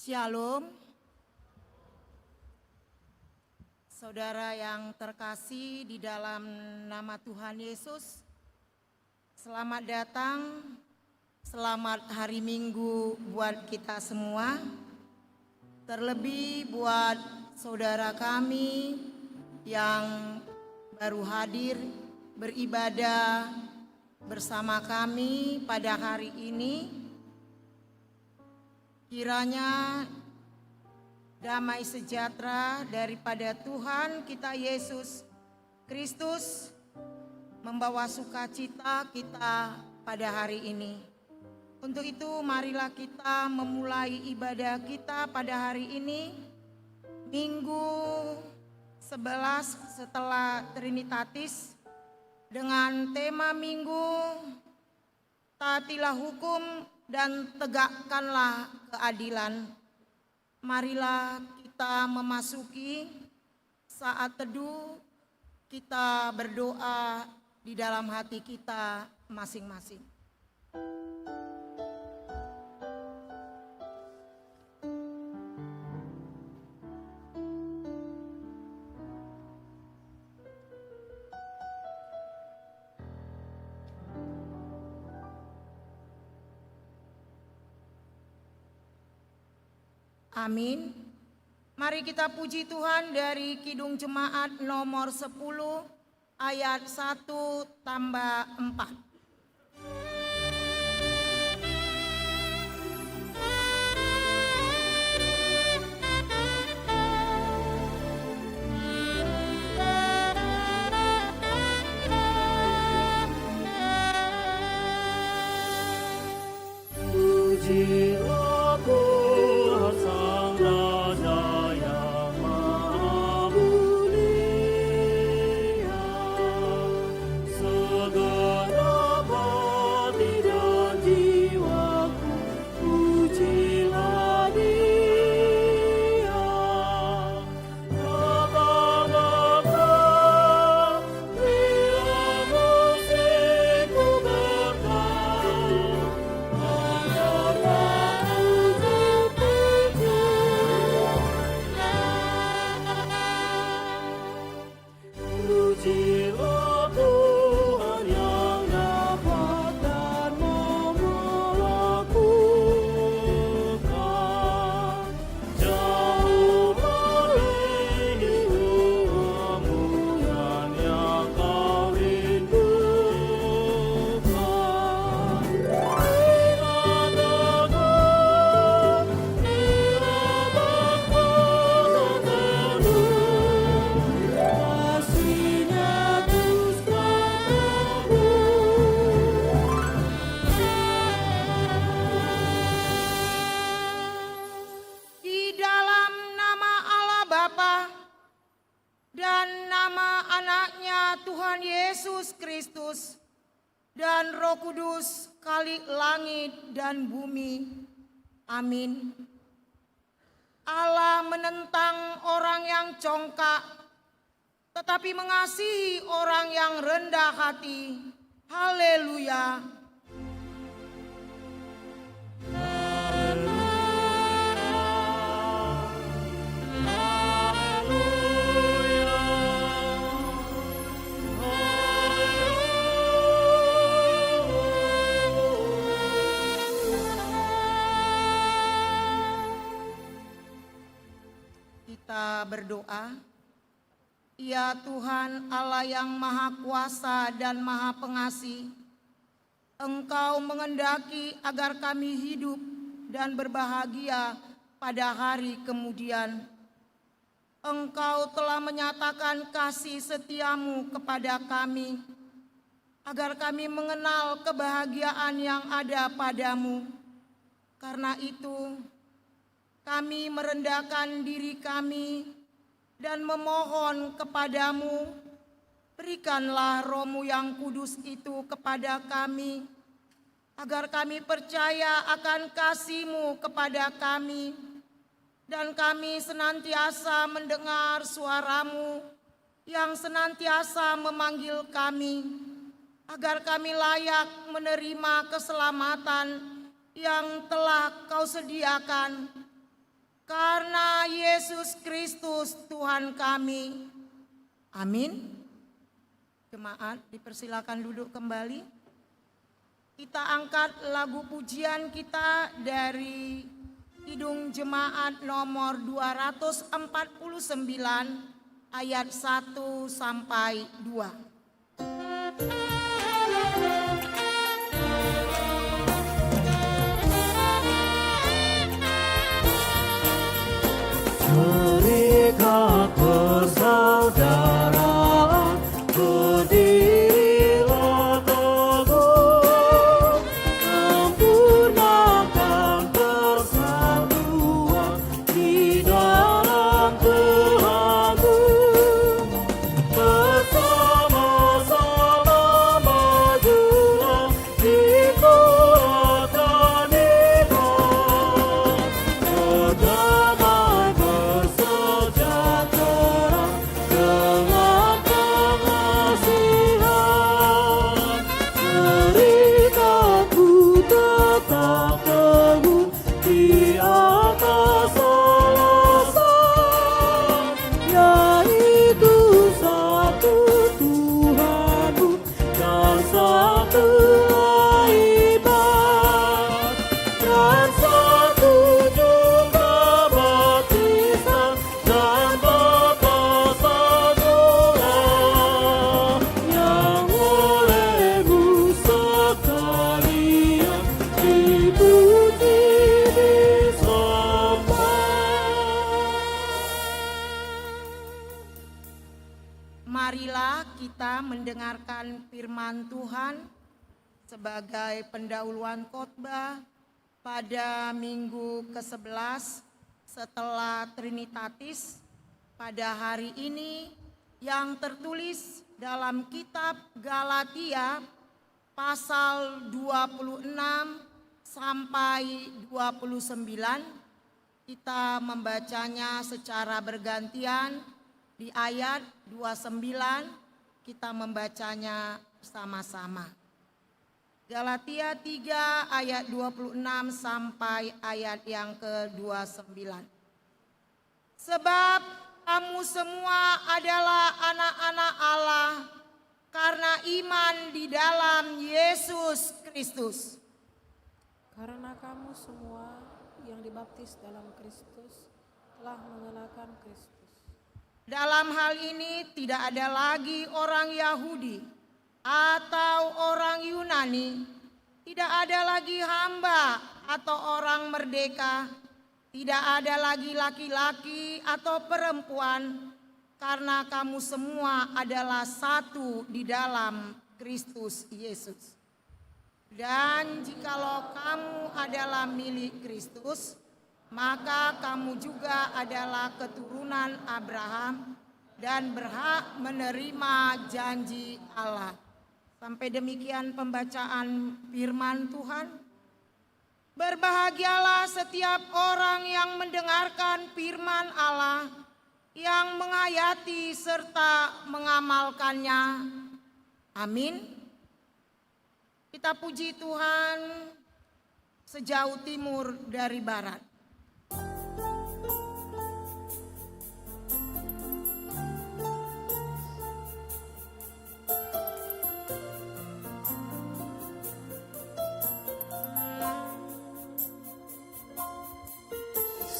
Shalom, saudara yang terkasih di dalam nama Tuhan Yesus. Selamat datang, selamat hari Minggu buat kita semua. Terlebih buat saudara kami yang baru hadir beribadah bersama kami pada hari ini. Kiranya damai sejahtera daripada Tuhan kita Yesus Kristus membawa sukacita kita pada hari ini. Untuk itu marilah kita memulai ibadah kita pada hari ini, Minggu 11 setelah Trinitatis, dengan tema Minggu Taatilah Hukum dan Tegakkanlah Keadilan. Marilah kita memasuki saat teduh, kita berdoa di dalam hati kita masing-masing. Amin. Mari kita puji Tuhan dari Kidung Jemaat nomor 10 ayat 1 tambah 4. Tuhan Yesus Kristus dan Roh Kudus, Khalik langit dan bumi. Amin. Allah menentang orang yang congkak, tetapi mengasihi orang yang rendah hati. Haleluya. Kita berdoa. Ya Tuhan Allah yang Maha Kuasa dan Maha Pengasih, Engkau mengendaki agar kami hidup dan berbahagia pada hari kemudian. Engkau telah menyatakan kasih setiamu kepada kami, agar kami mengenal kebahagiaan yang ada padamu. Karena itu, kami merendahkan diri kami dan memohon kepadamu, berikanlah Roh-Mu yang kudus itu kepada kami, agar kami percaya akan kasih-Mu kepada kami, dan kami senantiasa mendengar suara-Mu yang senantiasa memanggil kami, agar kami layak menerima keselamatan yang telah Kau sediakan. Karena Yesus Kristus Tuhan kami. Amin. Jemaat dipersilakan duduk kembali. Kita angkat lagu pujian kita dari Kidung Jemaat nomor 249 ayat 1 sampai 2. Serikat persaudaraan, berdirilah teguh, sempurnakan persatuan di dalam Tuhan, bersama mendengarkan firman Tuhan sebagai pendahuluan khotbah pada minggu ke-11 setelah Trinitatis pada hari ini yang tertulis dalam kitab Galatia pasal 26 sampai 29. Kita membacanya secara bergantian. Di ayat 29 kita membacanya sama-sama. Galatia 3 ayat 26 sampai ayat yang ke-29. Sebab kamu semua adalah anak-anak Allah karena iman di dalam Yesus Kristus. Karena kamu semua yang dibaptis dalam Kristus telah mengenakan Kristus. Dalam hal ini tidak ada lagi orang Yahudi atau orang Yunani, tidak ada lagi hamba atau orang merdeka, tidak ada lagi laki-laki atau perempuan, karena kamu semua adalah satu di dalam Kristus Yesus. Dan jikalau kamu adalah milik Kristus, maka kamu juga adalah keturunan Abraham dan berhak menerima janji Allah. Sampai demikian pembacaan firman Tuhan. Berbahagialah setiap orang yang mendengarkan firman Allah, yang menghayati serta mengamalkannya. Amin. Kita puji Tuhan sejauh timur dari barat.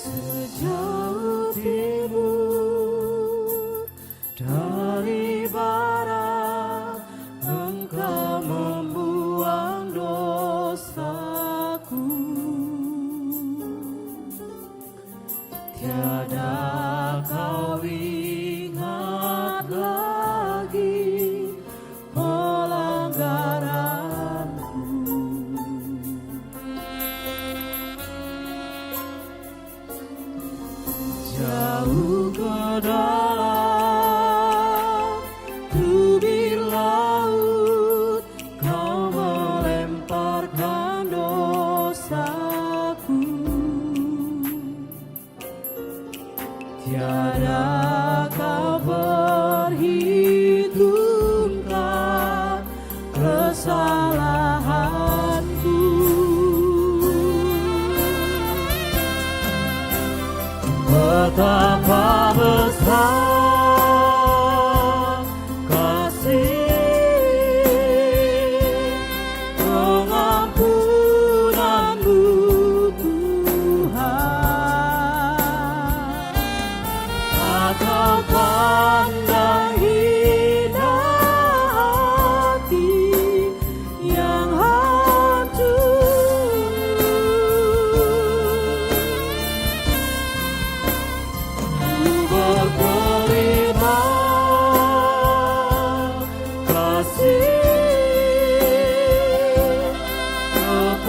Sejauh timur dari barat, Engkau membuang dosaku. Tiada kau ingat lagi pelanggaranku. Jauh ke dalam tubir laut, kau melemparkan dosaku. Tiada kau perhitungkan kesalahanku. Betapa besar kasih pengampunanmu, Tuhan. Tak kau pandang indah hati yang hancur. Berkelima kasih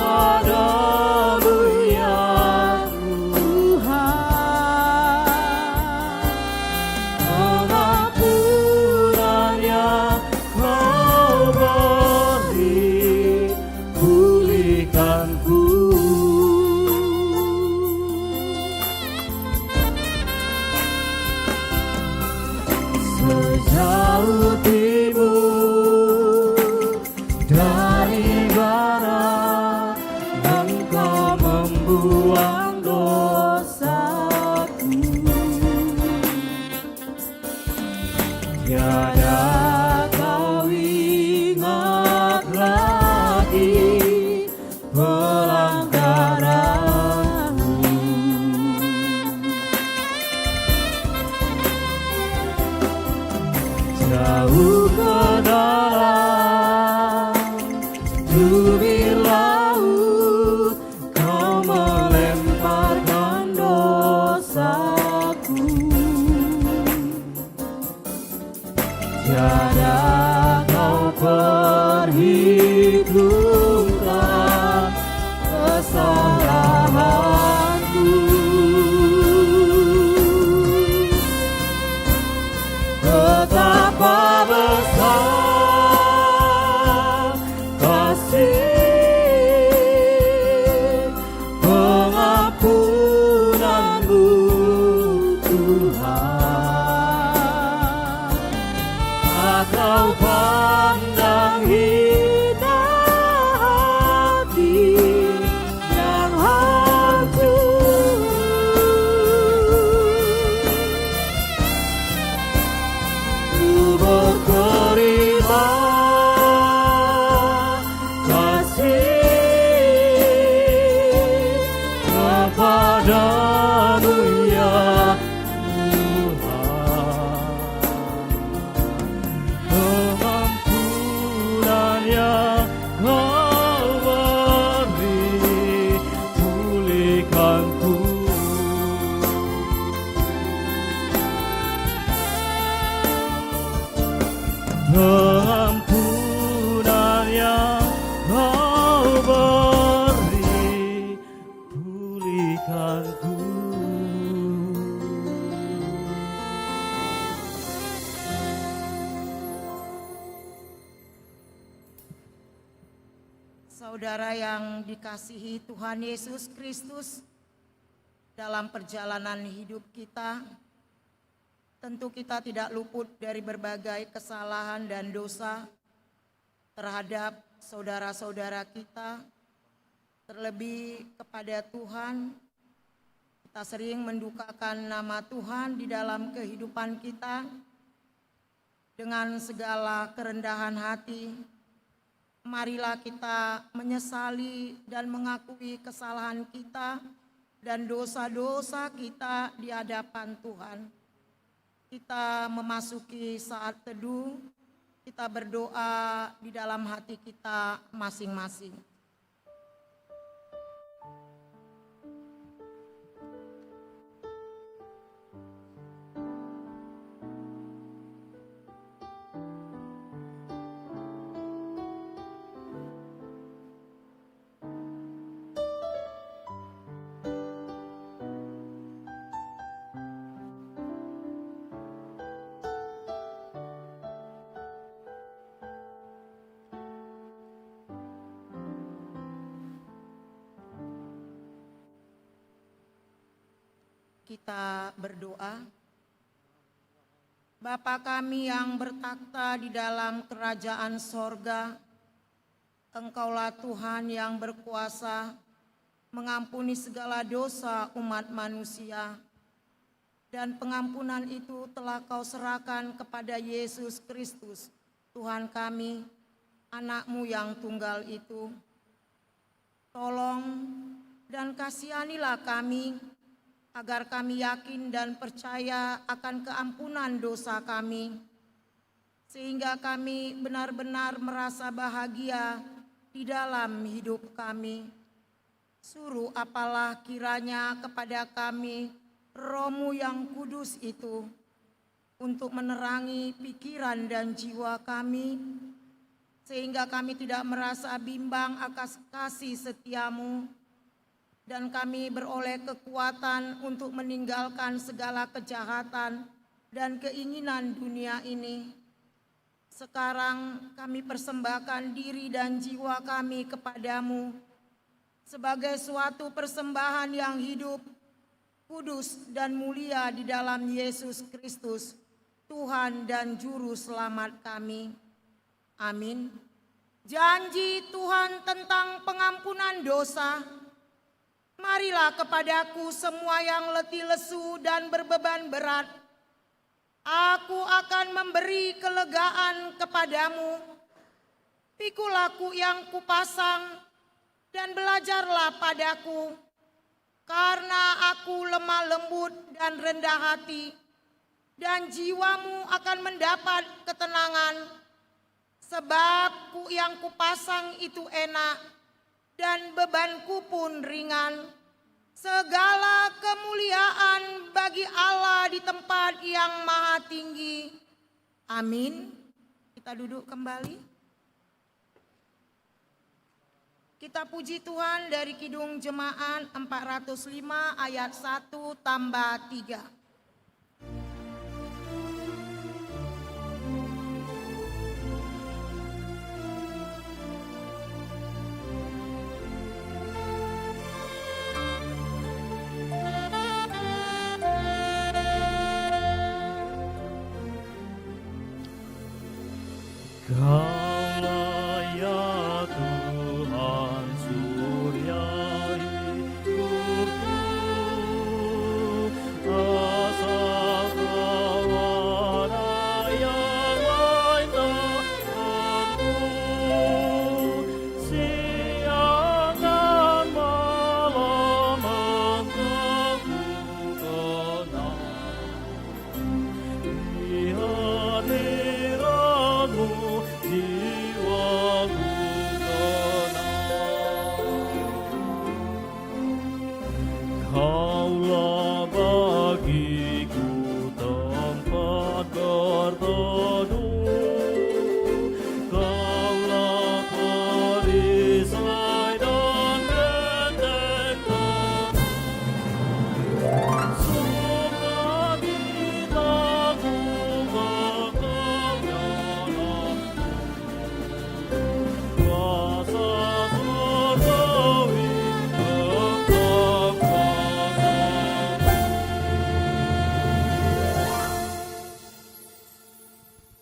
kepadamu ya Tuhan. Pengampunan yang kau beri, pulihkanku. Sejauh timur kau pandang hina hati yang hancur. Ku berterima kasih kepadamu ya pengampunan yang kau beri, pulihkanku. Pengampunan yang kau beri, pulihkanku. Saudara yang dikasihi Tuhan Yesus Kristus, dalam perjalanan hidup kita, tentu kita tidak luput dari berbagai kesalahan dan dosa terhadap saudara-saudara kita, terlebih kepada Tuhan. Kita sering mendukakan nama Tuhan di dalam kehidupan kita dengan segala kerendahan hati. Marilah kita menyesali dan mengakui kesalahan kita dan dosa-dosa kita di hadapan Tuhan. Kita memasuki saat teduh, kita berdoa di dalam hati kita masing-masing. Kita berdoa. Bapa kami yang bertakhta di dalam kerajaan sorga, Engkaulah Tuhan yang berkuasa mengampuni segala dosa umat manusia, dan pengampunan itu telah Kau serahkan kepada Yesus Kristus, Tuhan kami, Anak-Mu yang tunggal itu. Tolong dan kasihanilah kami, agar kami yakin dan percaya akan keampunan dosa kami, sehingga kami benar-benar merasa bahagia di dalam hidup kami. Suruh apalah kiranya kepada kami Roh-Mu yang kudus itu, untuk menerangi pikiran dan jiwa kami, sehingga kami tidak merasa bimbang akan kasih setia-Mu, dan kami beroleh kekuatan untuk meninggalkan segala kejahatan dan keinginan dunia ini. Sekarang kami persembahkan diri dan jiwa kami kepadamu sebagai suatu persembahan yang hidup, kudus dan mulia di dalam Yesus Kristus, Tuhan dan Juru Selamat kami. Amin. Janji Tuhan tentang pengampunan dosa. Marilah kepadaku semua yang letih lesu dan berbeban berat. Aku akan memberi kelegaan kepadamu. Pikulah yang kupasang dan belajarlah padaku, karena aku lemah lembut dan rendah hati, dan jiwamu akan mendapat ketenangan. Sebab yang kupasang itu enak, dan bebanku pun ringan. Segala kemuliaan bagi Allah di tempat yang maha tinggi. Amin. Kita duduk kembali. Kita puji Tuhan dari Kidung Jemaat 405 ayat 1 tambah 3. Kaulah ya Tuhan surya hidupku, asal Kau ada yang lain tak perlu. Siang dan malam engkau kenal, di hadirat-Mu jiwaku tenang. Kaulah bagiku tempat berteduh, Kaulah perisai dan benteng tenang. Sukacitaku kekal dalam kuasa surgawi tetap kuasa.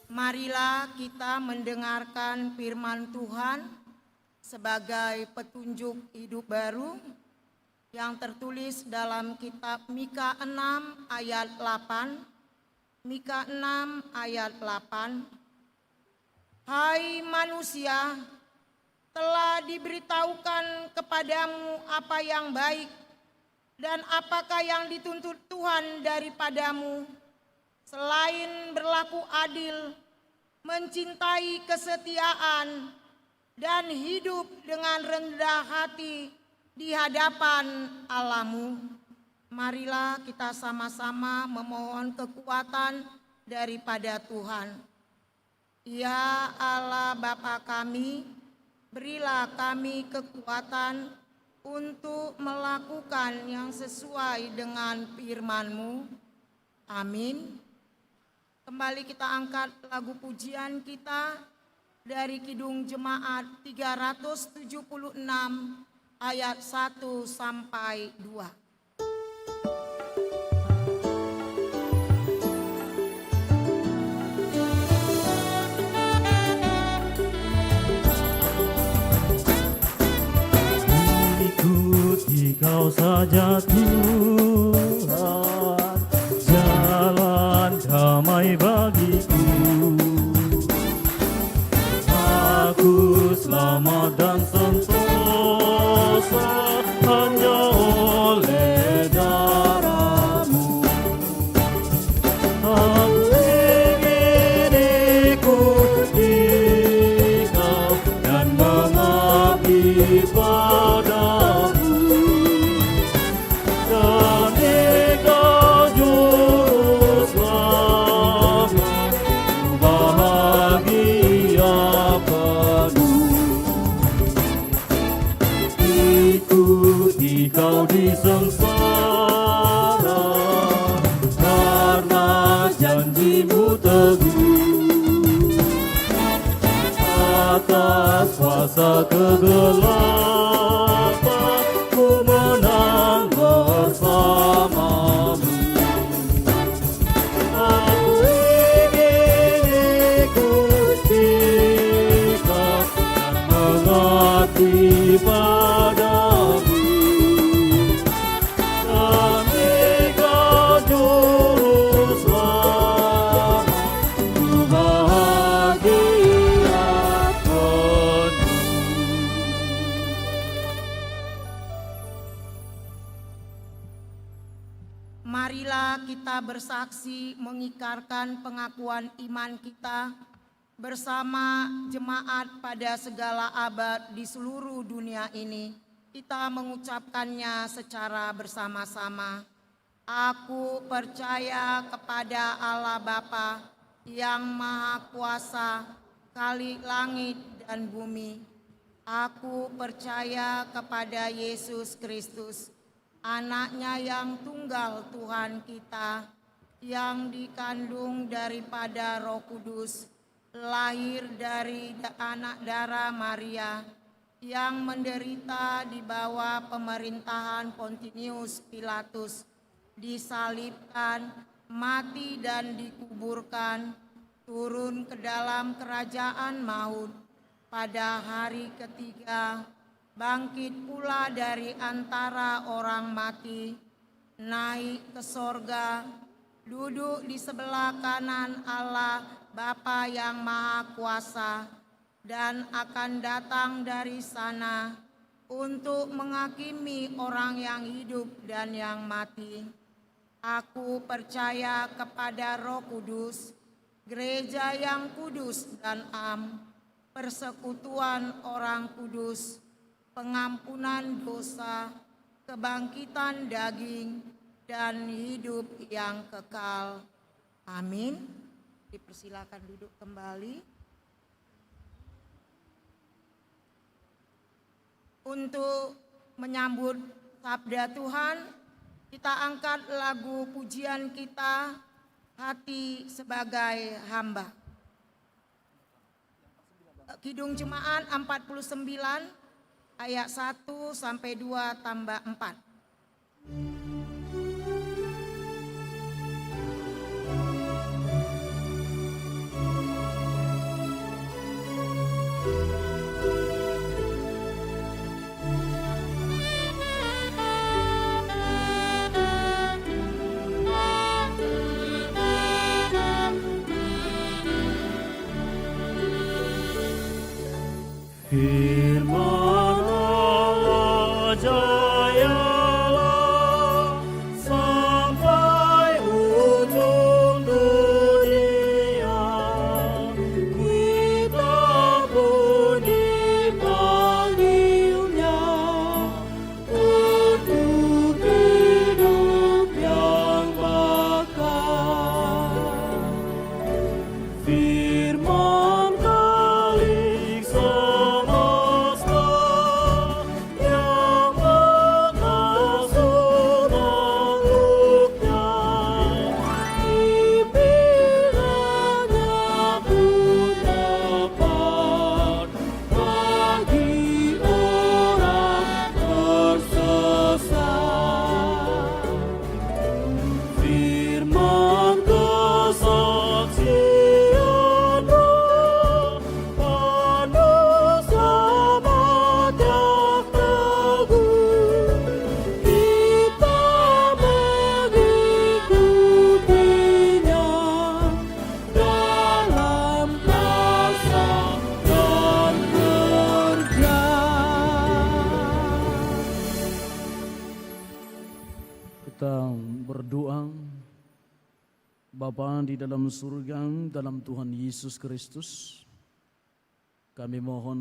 Marilah kita mendengarkan firman Tuhan sebagai petunjuk hidup baru yang tertulis dalam kitab Mika 6 ayat 8. Mika 6 ayat 8. Hai manusia, telah diberitahukan kepadamu apa yang baik dan apakah yang dituntut Tuhan daripadamu, selain berlaku adil, mencintai kesetiaan, dan hidup dengan rendah hati di hadapan Allahmu. Marilah kita sama-sama memohon kekuatan daripada Tuhan. Ya Allah Bapa kami, berilah kami kekuatan untuk melakukan yang sesuai dengan firman-Mu. Amin. Kembali kita angkat lagu pujian kita dari Kidung Jemaat 376 ayat 1 sampai 2. Ikuti Kau saja Tuhan, jalan damai bagiku. Aku selamat dan sentosa hanya oleh darah-Mu. Aku ingin ikuti Kau dan mengabdi padamu, dan Engkau juru selamat, ku bahagia penuh. Ikuti Kau di sengsara, karena janji-Mu teguh. Atas kuasa kegelapan ku menang bersama-Mu. Aku ingin ikuti Kau dan mengabdi padamu, dan Engkau juru selamat, ku bahagia penuh. Marilah kita bersaksi mengikrarkan pengakuan iman kita bersama jemaat pada segala abad di seluruh dunia ini. Kita mengucapkannya secara bersama-sama. Aku percaya kepada Allah Bapa yang Maha Kuasa, Khalik langit dan bumi. Aku percaya kepada Yesus Kristus, Anak-Nya yang tunggal Tuhan kita, yang dikandung daripada Roh Kudus, lahir dari anak darah Maria, yang menderita di bawah pemerintahan Pontius Pilatus, disalibkan, mati dan dikuburkan, turun ke dalam kerajaan maut. Pada hari ketiga, bangkit pula dari antara orang mati, naik ke sorga, duduk di sebelah kanan Allah Bapa yang Maha Kuasa, dan akan datang dari sana untuk menghakimi orang yang hidup dan yang mati. Aku percaya kepada Roh Kudus, gereja yang kudus dan am, persekutuan orang kudus, pengampunan dosa, kebangkitan daging, dan hidup yang kekal. Amin. Dipersilakan duduk kembali. Untuk menyambut sabda Tuhan, kita angkat lagu pujian kita, Hati Sebagai Hamba. Kidung Jemaat 49 ayat 1 sampai 2 tambah 4. Firman Allah jayalah sampai ujung dunia, kita pun dipanggilnya untuk hidup yang bakal. Firman Khalik semesta yang mengasuh makhluknya, dipilihnya pun tepat bagi orang tersesat. Firman kesaksian Roh, penuh semangat yang teguh, kita mengikutinya dalam kuasa dan kerja. Kita berdoa. Bapa di dalam surga, dalam Tuhan Yesus Kristus, kami mohon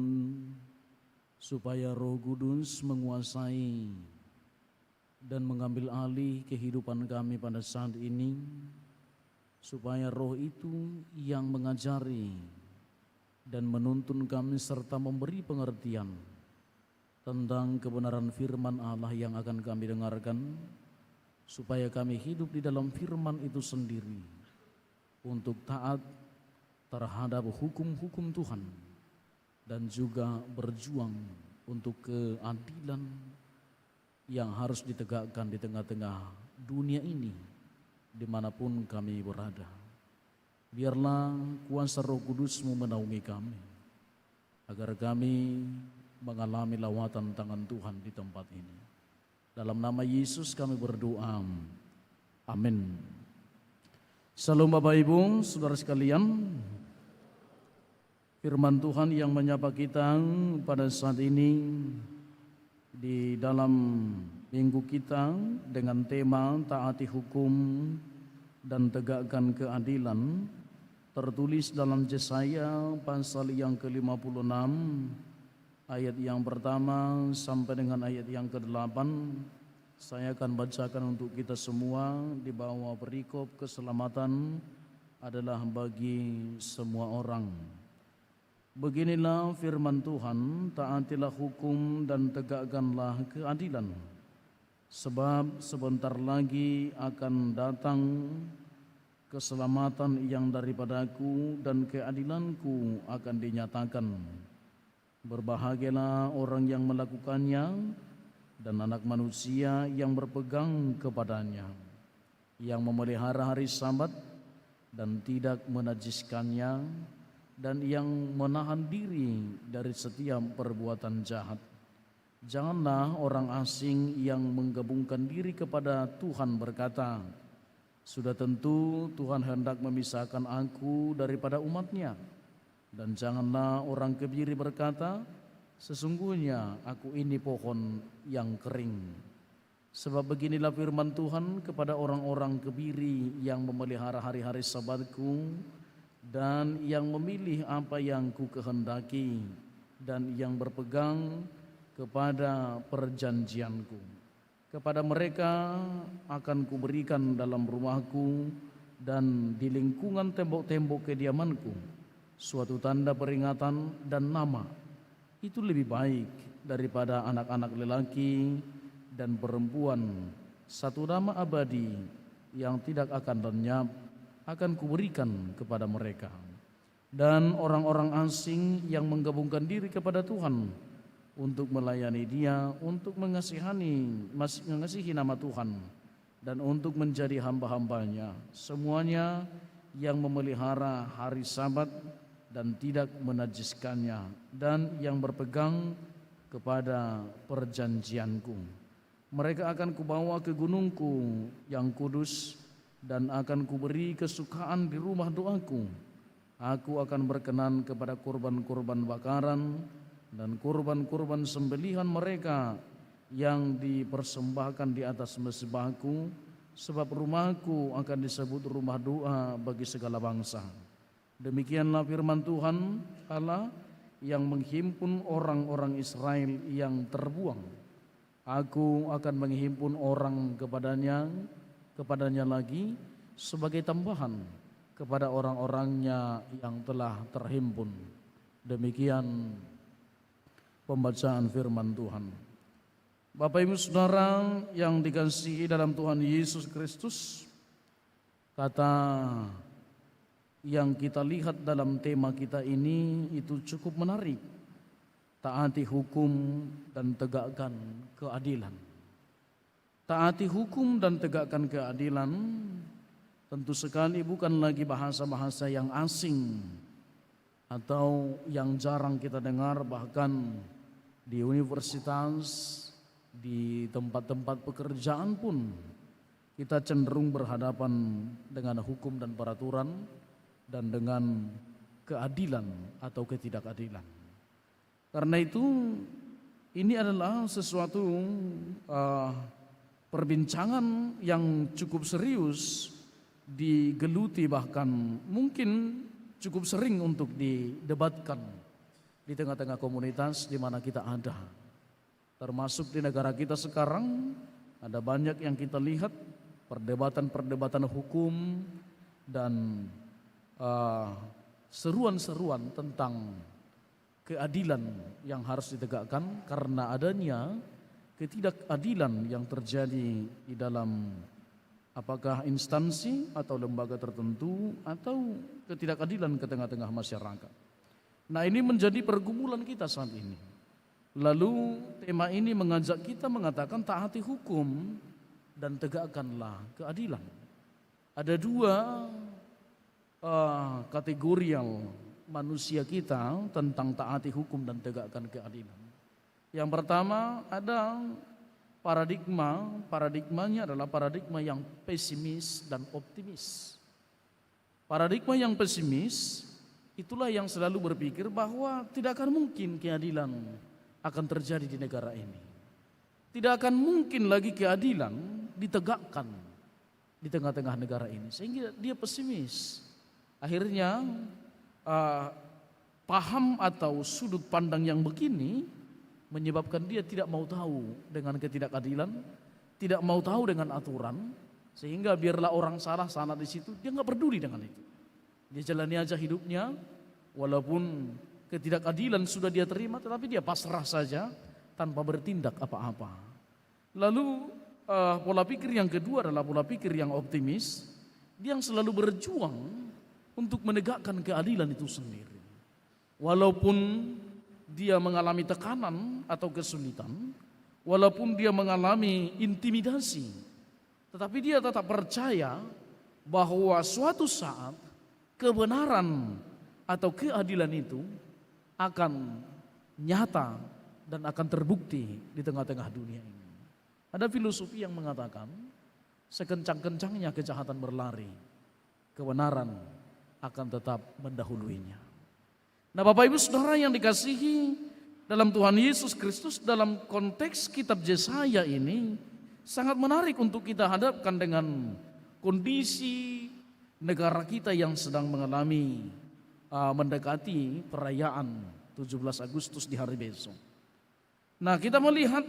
supaya Roh Kudus menguasai dan mengambil alih kehidupan kami pada saat ini, supaya Roh itu yang mengajari dan menuntun kami serta memberi pengertian tentang kebenaran firman Allah yang akan kami dengarkan, supaya kami hidup di dalam firman itu sendiri untuk taat terhadap hukum-hukum Tuhan dan juga berjuang untuk keadilan yang harus ditegakkan di tengah-tengah dunia ini dimanapun kami berada. Biarlah kuasa Roh Kudus-Mu menaungi kami agar kami mengalami lawatan tangan Tuhan di tempat ini. Dalam nama Yesus kami berdoa. Amin. Salam Bapak Ibu, saudara sekalian. Firman Tuhan yang menyapa kita pada saat ini di dalam minggu kita dengan tema taati hukum dan tegakkan keadilan, tertulis dalam Yesaya pasal yang ke-56 ayat yang pertama sampai dengan ayat yang ke-8. Saya akan bacakan untuk kita semua di bawah perikop keselamatan adalah bagi semua orang. Beginilah firman Tuhan, taatilah hukum dan tegakkanlah keadilan. Sebab sebentar lagi akan datang keselamatan yang daripadaku dan keadilanku akan dinyatakan. Berbahagialah orang yang melakukannya dan anak manusia yang berpegang kepadanya, yang memelihara hari Sabat dan tidak menajiskannya, dan yang menahan diri dari setiap perbuatan jahat. Janganlah orang asing yang menggabungkan diri kepada Tuhan berkata, sudah tentu Tuhan hendak memisahkan aku daripada umatnya. Dan janganlah orang kebiri berkata, sesungguhnya aku ini pohon yang kering. Sebab beginilah firman Tuhan kepada orang-orang kebiri yang memelihara hari-hari Sabatku dan yang memilih apa yang ku kehendaki dan yang berpegang kepada perjanjianku. Kepada mereka akan kuberikan dalam rumahku dan di lingkungan tembok-tembok kediamanku suatu tanda peringatan dan nama. Itu lebih baik daripada anak-anak lelaki dan perempuan. Satu nama abadi yang tidak akan lenyap akan kuberikan kepada mereka. Dan orang-orang asing yang menggabungkan diri kepada Tuhan untuk melayani Dia, untuk mengasihi nama Tuhan, dan untuk menjadi hamba-hambanya. Semuanya yang memelihara hari Sabat dan tidak menajiskannya, dan yang berpegang kepada perjanjianku. Mereka akan kubawa ke gunungku yang kudus, dan akan kuberi kesukaan di rumah doaku. Aku akan berkenan kepada kurban-kurban bakaran dan kurban-kurban sembelihan mereka yang dipersembahkan di atas mezbahku, sebab rumahku akan disebut rumah doa bagi segala bangsa. Demikianlah firman Tuhan Allah yang menghimpun orang-orang Israel yang terbuang. Aku akan menghimpun orang kepadanya lagi sebagai tambahan kepada orang-orangnya yang telah terhimpun. Demikian pembacaan firman Tuhan. Bapak Ibu Saudara yang dikasihi dalam Tuhan Yesus Kristus, kata yang kita lihat dalam tema kita ini itu cukup menarik. Taati hukum dan tegakkan keadilan. Taati hukum dan tegakkan keadilan tentu sekali bukan lagi bahasa-bahasa yang asing atau yang jarang kita dengar, bahkan di universitas, di tempat-tempat pekerjaan pun kita cenderung berhadapan dengan hukum dan peraturan dan dengan keadilan atau ketidakadilan. Karena itu ini adalah sesuatu perbincangan yang cukup serius digeluti, bahkan mungkin cukup sering untuk didebatkan di tengah-tengah komunitas di mana kita ada. Termasuk di negara kita sekarang ada banyak yang kita lihat perdebatan-perdebatan hukum dan seruan-seruan tentang keadilan yang harus ditegakkan karena adanya ketidakadilan yang terjadi di dalam apakah instansi atau lembaga tertentu atau ketidakadilan ke tengah-tengah masyarakat. Nah, ini menjadi pergumulan kita saat ini. Lalu tema ini mengajak kita mengatakan taati hukum dan tegakkanlah keadilan. Ada dua kategorial manusia kita tentang taati hukum dan tegakkan keadilan. Yang pertama ada paradigmanya adalah paradigma yang pesimis dan optimis. Paradigma yang pesimis itulah yang selalu berpikir bahwa tidak akan mungkin keadilan akan terjadi di negara ini. Tidak akan mungkin lagi keadilan ditegakkan di tengah-tengah negara ini. Sehingga dia pesimis. Akhirnya paham atau sudut pandang yang begini menyebabkan dia tidak mau tahu dengan ketidakadilan, tidak mau tahu dengan aturan, sehingga biarlah orang salah sana di situ, dia nggak peduli dengan itu. Dia jalani aja hidupnya, walaupun ketidakadilan sudah dia terima, tetapi dia pasrah saja tanpa bertindak apa-apa. Lalu pola pikir yang kedua adalah pola pikir yang optimis, dia yang selalu berjuang untuk menegakkan keadilan itu sendiri. Walaupun dia mengalami tekanan atau kesulitan, walaupun dia mengalami intimidasi, tetapi dia tetap percaya bahwa suatu saat kebenaran atau keadilan itu akan nyata dan akan terbukti di tengah-tengah dunia ini. Ada filosofi yang mengatakan sekencang-kencangnya kejahatan berlari, kebenaran akan tetap mendahuluinya. Nah, Bapak Ibu Saudara yang dikasihi dalam Tuhan Yesus Kristus, dalam konteks kitab Yesaya ini sangat menarik untuk kita hadapkan dengan kondisi negara kita yang sedang mengalami mendekati perayaan 17 Agustus di hari besok. Nah, kita melihat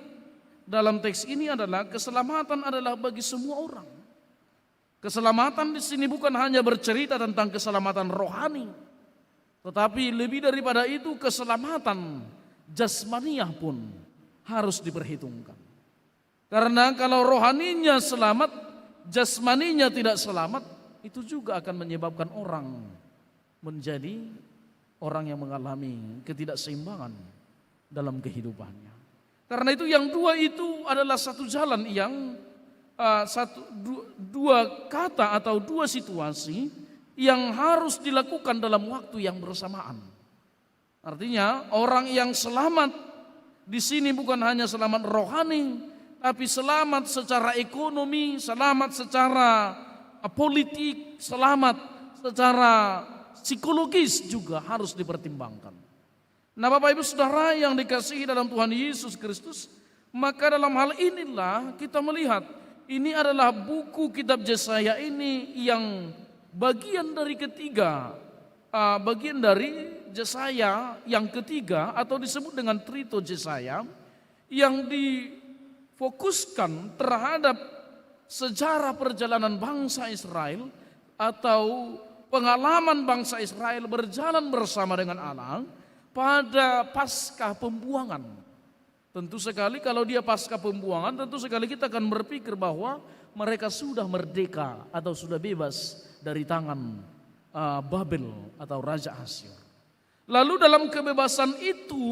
dalam teks ini adalah keselamatan adalah bagi semua orang. Keselamatan di sini bukan hanya bercerita tentang keselamatan rohani, tetapi lebih daripada itu keselamatan jasmaniah pun harus diperhitungkan. Karena kalau rohaninya selamat, jasmaninya tidak selamat, itu juga akan menyebabkan orang menjadi orang yang mengalami ketidakseimbangan dalam kehidupannya. Karena itu yang dua itu adalah satu jalan yang dua kata atau dua situasi yang harus dilakukan dalam waktu yang bersamaan. Artinya orang yang selamat di sini bukan hanya selamat rohani, tapi selamat secara ekonomi, selamat secara politik, selamat secara psikologis juga harus dipertimbangkan. Nah, Bapak Ibu Saudara yang dikasihi dalam Tuhan Yesus Kristus, maka dalam hal inilah kita melihat ini adalah buku kitab Yesaya ini yang bagian dari ketiga, bagian dari Yesaya yang ketiga atau disebut dengan Trito Yesaya yang difokuskan terhadap sejarah perjalanan bangsa Israel atau pengalaman bangsa Israel berjalan bersama dengan Allah pada pasca pembuangan. Tentu sekali kalau dia pasca pembuangan, tentu sekali kita akan berpikir bahwa mereka sudah merdeka atau sudah bebas dari tangan Babel atau Raja Asyur. Lalu dalam kebebasan itu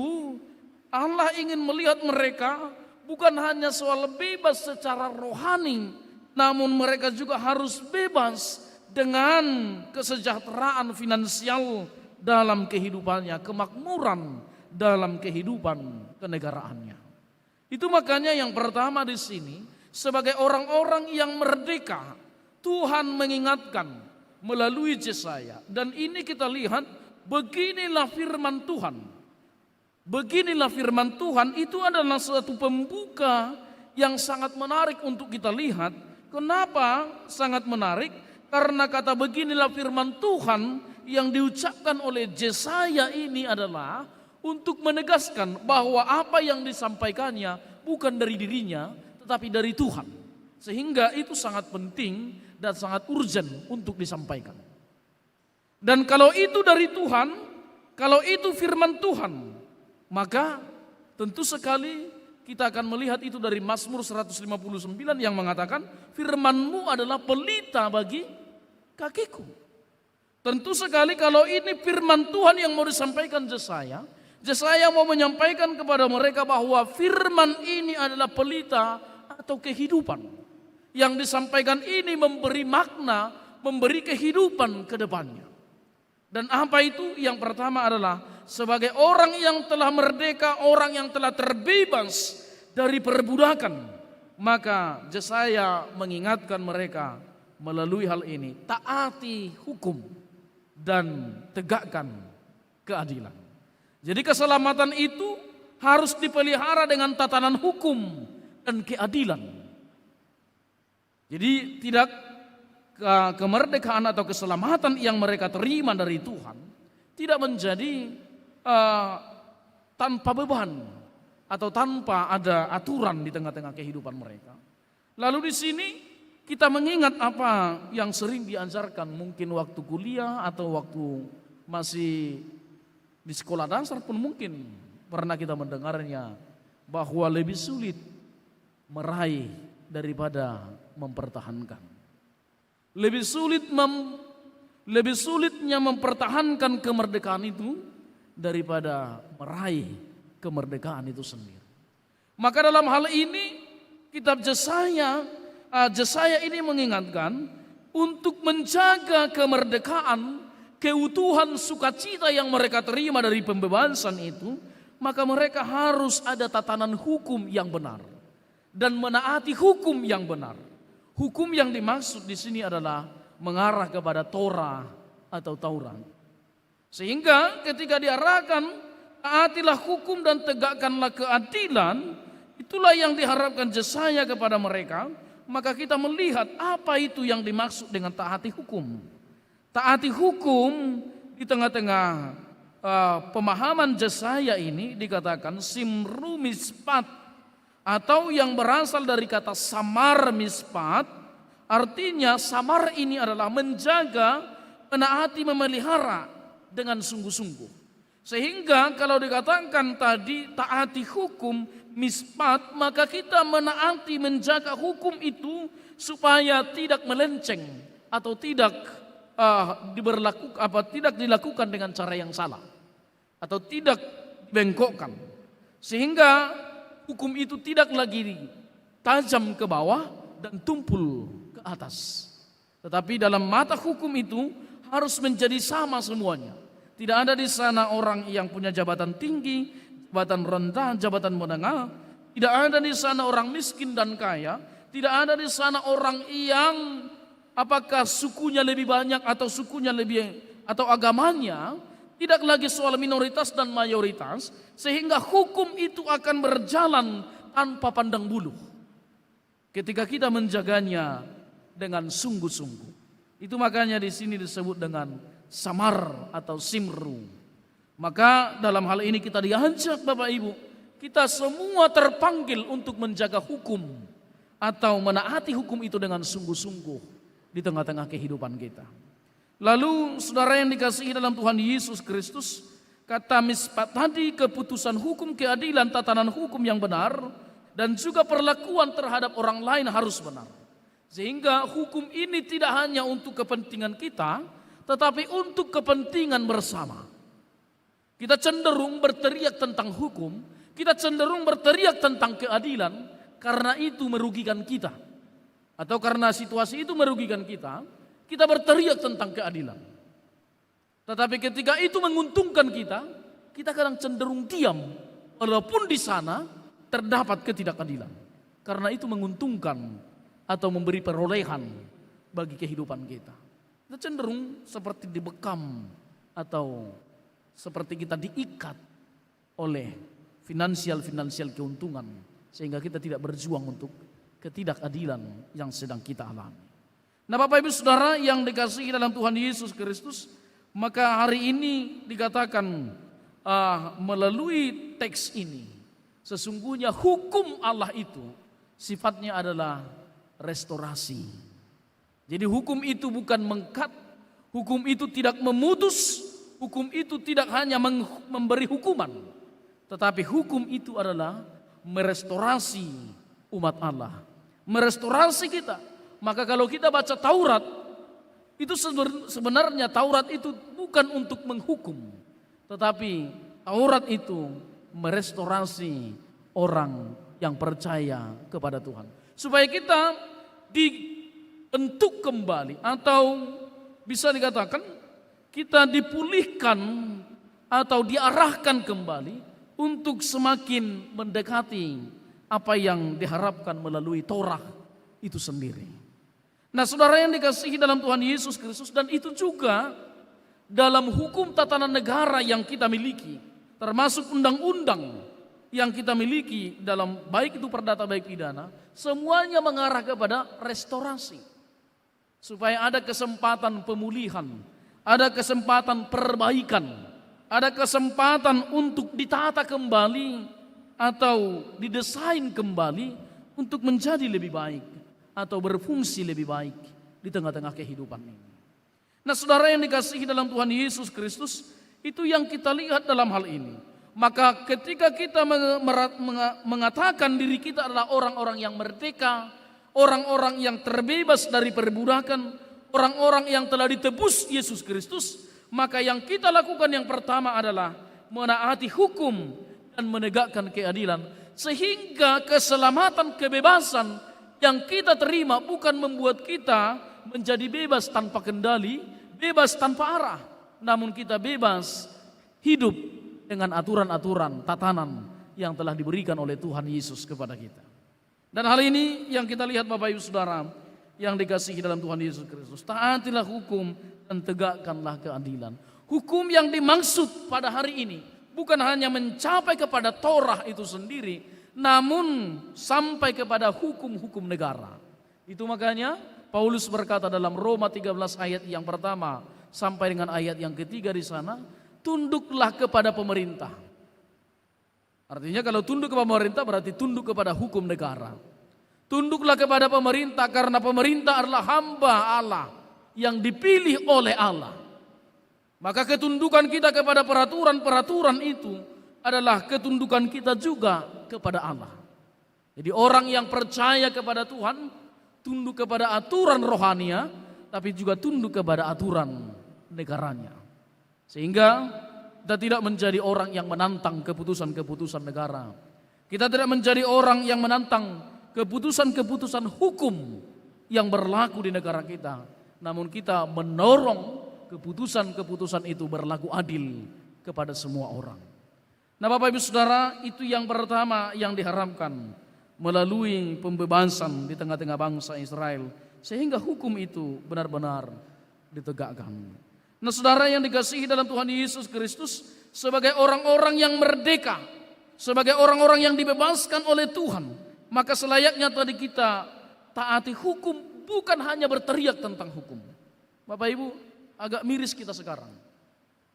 Allah ingin melihat mereka bukan hanya soal bebas secara rohani, namun mereka juga harus bebas dengan kesejahteraan finansial dalam kehidupannya, kemakmuran dalam kehidupan kenegaraannya. Itu makanya yang pertama di sini sebagai orang-orang yang merdeka, Tuhan mengingatkan melalui Yesaya, dan ini kita lihat beginilah firman Tuhan. Beginilah firman Tuhan itu adalah suatu pembuka yang sangat menarik untuk kita lihat. Kenapa sangat menarik? Karena kata beginilah firman Tuhan yang diucapkan oleh Yesaya ini adalah untuk menegaskan bahwa apa yang disampaikannya bukan dari dirinya tetapi dari Tuhan. Sehingga itu sangat penting dan sangat urgent untuk disampaikan. Dan kalau itu dari Tuhan, kalau itu firman Tuhan, maka tentu sekali kita akan melihat itu dari Mazmur 159 yang mengatakan firman-Mu adalah pelita bagi kakiku. Tentu sekali kalau ini firman Tuhan yang mau disampaikan Yesaya, Yesaya mau menyampaikan kepada mereka bahwa firman ini adalah pelita atau kehidupan. Yang disampaikan ini memberi makna, memberi kehidupan ke depannya. Dan apa itu? Yang pertama adalah sebagai orang yang telah merdeka, orang yang telah terbebas dari perbudakan, maka Yesaya mengingatkan mereka melalui hal ini, taati hukum dan tegakkan keadilan. Jadi keselamatan itu harus dipelihara dengan tatanan hukum dan keadilan. Jadi tidak kemerdekaan atau keselamatan yang mereka terima dari Tuhan tidak menjadi tanpa beban atau tanpa ada aturan di tengah-tengah kehidupan mereka. Lalu di sini kita mengingat apa yang sering diajarkan mungkin waktu kuliah atau waktu masih di sekolah dasar pun mungkin pernah kita mendengarnya bahwa lebih sulit meraih daripada mempertahankan. Lebih sulitnya mempertahankan kemerdekaan itu daripada meraih kemerdekaan itu sendiri. Maka dalam hal ini kitab Yesaya ini mengingatkan untuk menjaga kemerdekaan, keutuhan sukacita yang mereka terima dari pembebasan itu, maka mereka harus ada tatanan hukum yang benar dan menaati hukum yang benar. Hukum yang dimaksud di sini adalah mengarah kepada Torah atau Taurat. Sehingga ketika diarahkan taatilah hukum dan tegakkanlah keadilan, itulah yang diharapkan Yesaya kepada mereka. Maka kita melihat apa itu yang dimaksud dengan taati hukum. Taati hukum di tengah-tengah pemahaman Yesaya ini dikatakan simru mispat, atau yang berasal dari kata samar mispat. Artinya samar ini adalah menjaga, menaati, memelihara dengan sungguh-sungguh. Sehingga kalau dikatakan tadi taati hukum mispat, maka kita menaati, menjaga hukum itu supaya tidak melenceng atau tidak tidak dilakukan dengan cara yang salah atau tidak bengkokkan, sehingga hukum itu tidak lagi tajam ke bawah dan tumpul ke atas, tetapi dalam mata hukum itu harus menjadi sama semuanya. Tidak ada di sana orang yang punya jabatan tinggi, jabatan rendah, jabatan menengah. Tidak ada di sana orang miskin dan kaya. Tidak ada di sana orang yang apakah sukunya lebih banyak atau sukunya lebih atau agamanya. Tidak lagi soal minoritas dan mayoritas, sehingga hukum itu akan berjalan tanpa pandang bulu ketika kita menjaganya dengan sungguh-sungguh. Itu makanya di sini disebut dengan samar atau simru. Maka dalam hal ini kita diajak Bapak Ibu, kita semua terpanggil untuk menjaga hukum atau menaati hukum itu dengan sungguh-sungguh di tengah-tengah kehidupan kita. Lalu saudara yang dikasihi dalam Tuhan Yesus Kristus, kata mispat tadi keputusan hukum, keadilan, tatanan hukum yang benar, dan juga perlakuan terhadap orang lain harus benar. Sehingga hukum ini tidak hanya untuk kepentingan kita, tetapi untuk kepentingan bersama. Kita cenderung berteriak tentang hukum, kita cenderung berteriak tentang keadilan, karena itu merugikan kita. Atau karena situasi itu merugikan kita, kita berteriak tentang keadilan. Tetapi ketika itu menguntungkan kita, kita kadang cenderung diam, walaupun di sana terdapat ketidakadilan. Karena itu menguntungkan atau memberi perolehan bagi kehidupan kita. Kita cenderung seperti dibekam atau seperti kita diikat oleh finansial keuntungan, sehingga kita tidak berjuang untuk ketidakadilan yang sedang kita alami. Nah Bapak Ibu Saudara yang dikasihi dalam Tuhan Yesus Kristus, maka hari ini dikatakan melalui teks ini, sesungguhnya hukum Allah itu sifatnya adalah restorasi. Jadi hukum itu bukan mengkat, hukum itu tidak memutus, hukum itu tidak hanya memberi hukuman, tetapi hukum itu adalah merestorasi umat Allah, merestorasi kita. Maka kalau kita baca Taurat, itu sebenarnya Taurat itu bukan untuk menghukum, tetapi Taurat itu merestorasi orang yang percaya kepada Tuhan, supaya kita dibentuk kembali, atau bisa dikatakan kita dipulihkan atau diarahkan kembali untuk semakin mendekati apa yang diharapkan melalui Torah itu sendiri. Nah saudara yang dikasihi dalam Tuhan Yesus Kristus, dan itu juga dalam hukum tatanan negara yang kita miliki, termasuk undang-undang yang kita miliki dalam baik itu perdata baik pidana, semuanya mengarah kepada restorasi. Supaya ada kesempatan pemulihan, ada kesempatan perbaikan, ada kesempatan untuk ditata kembali atau didesain kembali untuk menjadi lebih baik atau berfungsi lebih baik di tengah-tengah kehidupan ini. Nah saudara yang dikasihi dalam Tuhan Yesus Kristus, itu yang kita lihat dalam hal ini. Maka ketika kita mengatakan diri kita adalah orang-orang yang merdeka, orang-orang yang terbebas dari perbudakan, orang-orang yang telah ditebus Yesus Kristus, maka yang kita lakukan yang pertama adalah menaati hukum dan menegakkan keadilan, sehingga keselamatan, kebebasan yang kita terima bukan membuat kita menjadi bebas tanpa kendali, bebas tanpa arah. Namun kita bebas hidup dengan aturan-aturan, tatanan yang telah diberikan oleh Tuhan Yesus kepada kita. Dan hal ini yang kita lihat Bapak Ibu Saudara yang dikasihi dalam Tuhan Yesus Kristus. Taatilah hukum dan tegakkanlah keadilan. Hukum yang dimaksud pada hari ini bukan hanya mencapai kepada Torah itu sendiri, namun sampai kepada hukum-hukum negara. Itu makanya Paulus berkata dalam Roma 13 ayat yang pertama sampai dengan ayat yang ketiga di sana, tunduklah kepada pemerintah. Artinya kalau tunduk kepada pemerintah berarti tunduk kepada hukum negara. Tunduklah kepada pemerintah karena pemerintah adalah hamba Allah yang dipilih oleh Allah. Maka ketundukan kita kepada peraturan-peraturan itu adalah ketundukan kita juga kepada Allah. Jadi orang yang percaya kepada Tuhan tunduk kepada aturan rohania, tapi juga tunduk kepada aturan negaranya. Sehingga kita tidak menjadi orang yang menantang keputusan-keputusan negara. Kita tidak menjadi orang yang menantang keputusan-keputusan hukum yang berlaku di negara kita. Namun kita menorong keputusan-keputusan itu berlaku adil kepada semua orang. Nah Bapak Ibu Saudara, itu yang pertama yang diharapkan melalui pembebasan di tengah-tengah bangsa Israel. Sehingga hukum itu benar-benar ditegakkan. Nah saudara yang dikasihi dalam Tuhan Yesus Kristus, sebagai orang-orang yang merdeka, sebagai orang-orang yang dibebaskan oleh Tuhan, maka selayaknya tadi kita taati hukum, bukan hanya berteriak tentang hukum. Bapak Ibu, agak miris kita sekarang.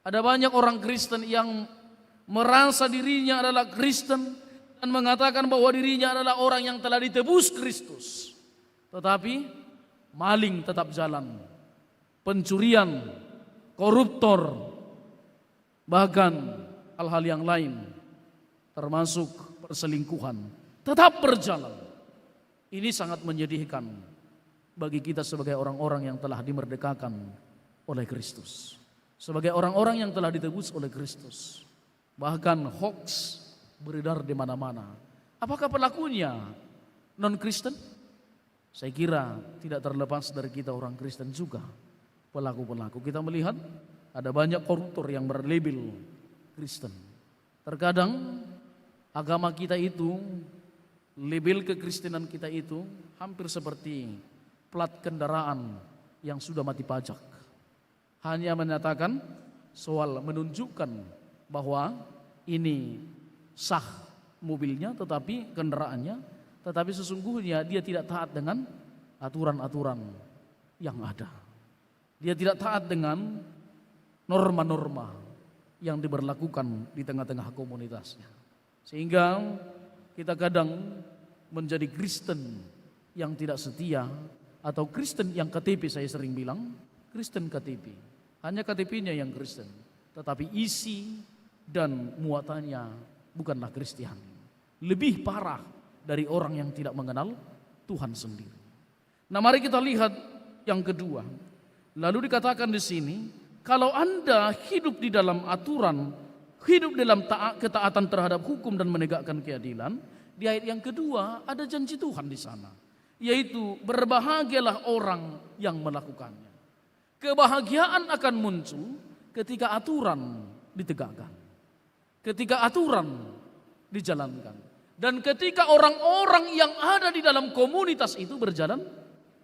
Ada banyak orang Kristen yang merasa dirinya adalah Kristen dan mengatakan bahwa dirinya adalah orang yang telah ditebus Kristus. Tetapi maling tetap jalan, pencurian, koruptor, bahkan hal-hal yang lain termasuk perselingkuhan tetap berjalan. Ini sangat menyedihkan bagi kita sebagai orang-orang yang telah dimerdekakan oleh Kristus, sebagai orang-orang yang telah ditebus oleh Kristus. Bahkan hoax beredar di mana-mana. Apakah pelakunya non-Kristen? Saya kira tidak terlepas dari kita orang Kristen juga. Pelaku-pelaku kita melihat ada banyak koruptor yang berlabel Kristen. Terkadang agama kita itu, label kekristenan kita itu hampir seperti plat kendaraan yang sudah mati pajak. Hanya menyatakan soal menunjukkan bahwa ini sah mobilnya tetapi kendaraannya, tetapi sesungguhnya dia tidak taat dengan aturan-aturan yang ada. Dia tidak taat dengan norma-norma yang diberlakukan di tengah-tengah komunitasnya. Sehingga kita kadang menjadi Kristen yang tidak setia, atau Kristen yang KTP, saya sering bilang Kristen KTP. Hanya KTP-nya yang Kristen, tetapi isi dan muatannya bukanlah Kristiani. Lebih parah dari orang yang tidak mengenal Tuhan sendiri. Nah, mari kita lihat yang kedua. Lalu dikatakan di sini, kalau Anda hidup di dalam aturan, hidup dalam ketaatan terhadap hukum dan menegakkan keadilan, di ayat yang kedua ada janji Tuhan di sana, yaitu berbahagialah orang yang melakukannya. Kebahagiaan akan muncul ketika aturan ditegakkan, ketika aturan dijalankan, dan ketika orang-orang yang ada di dalam komunitas itu berjalan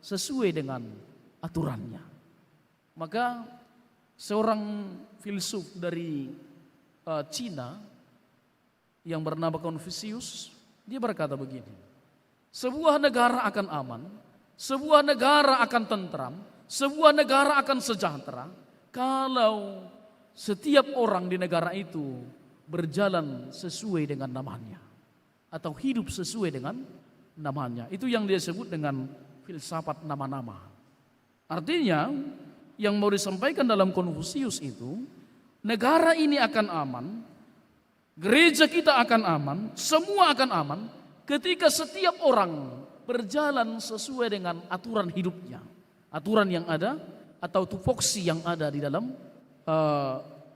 sesuai dengan aturannya. Maka seorang filsuf dari Cina yang bernama Confucius, dia berkata begini: sebuah negara akan aman, sebuah negara akan tentram, sebuah negara akan sejahtera kalau setiap orang di negara itu berjalan sesuai dengan namanya atau hidup sesuai dengan namanya. Itu yang dia sebut dengan filsafat nama-nama. Artinya yang mau disampaikan dalam Confucius itu, negara ini akan aman, gereja kita akan aman, semua akan aman ketika setiap orang berjalan sesuai dengan aturan hidupnya, aturan yang ada atau tupoksi yang ada di dalam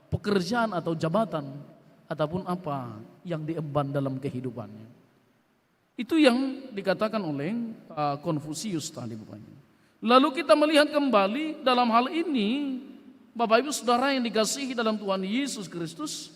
pekerjaan atau jabatan ataupun apa yang diemban dalam kehidupannya. Itu yang dikatakan oleh Confucius tadi bukannya. Lalu kita melihat kembali dalam hal ini, Bapak Ibu Saudara yang dikasihi dalam Tuhan Yesus Kristus,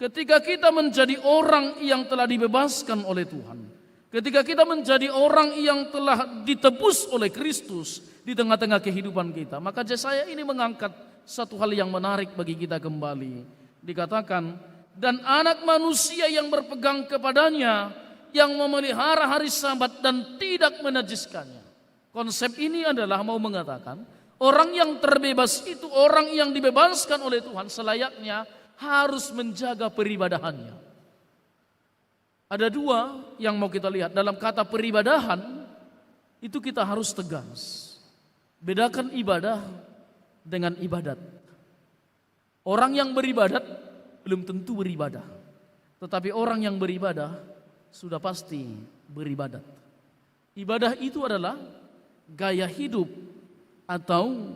ketika kita menjadi orang yang telah dibebaskan oleh Tuhan, ketika kita menjadi orang yang telah ditebus oleh Kristus di tengah-tengah kehidupan kita, maka Yesaya ini mengangkat satu hal yang menarik bagi kita kembali. Dikatakan, dan anak manusia yang berpegang kepadanya, yang memelihara hari Sabat dan tidak menajiskannya. Konsep ini adalah mau mengatakan, orang yang terbebas itu, orang yang dibebaskan oleh Tuhan selayaknya harus menjaga peribadahannya. Ada dua yang mau kita lihat. Dalam kata peribadahan, itu kita harus tegas. Bedakan ibadah dengan ibadat. Orang yang beribadat belum tentu beribadah. Tetapi orang yang beribadah sudah pasti beribadat. Ibadah itu adalah gaya hidup atau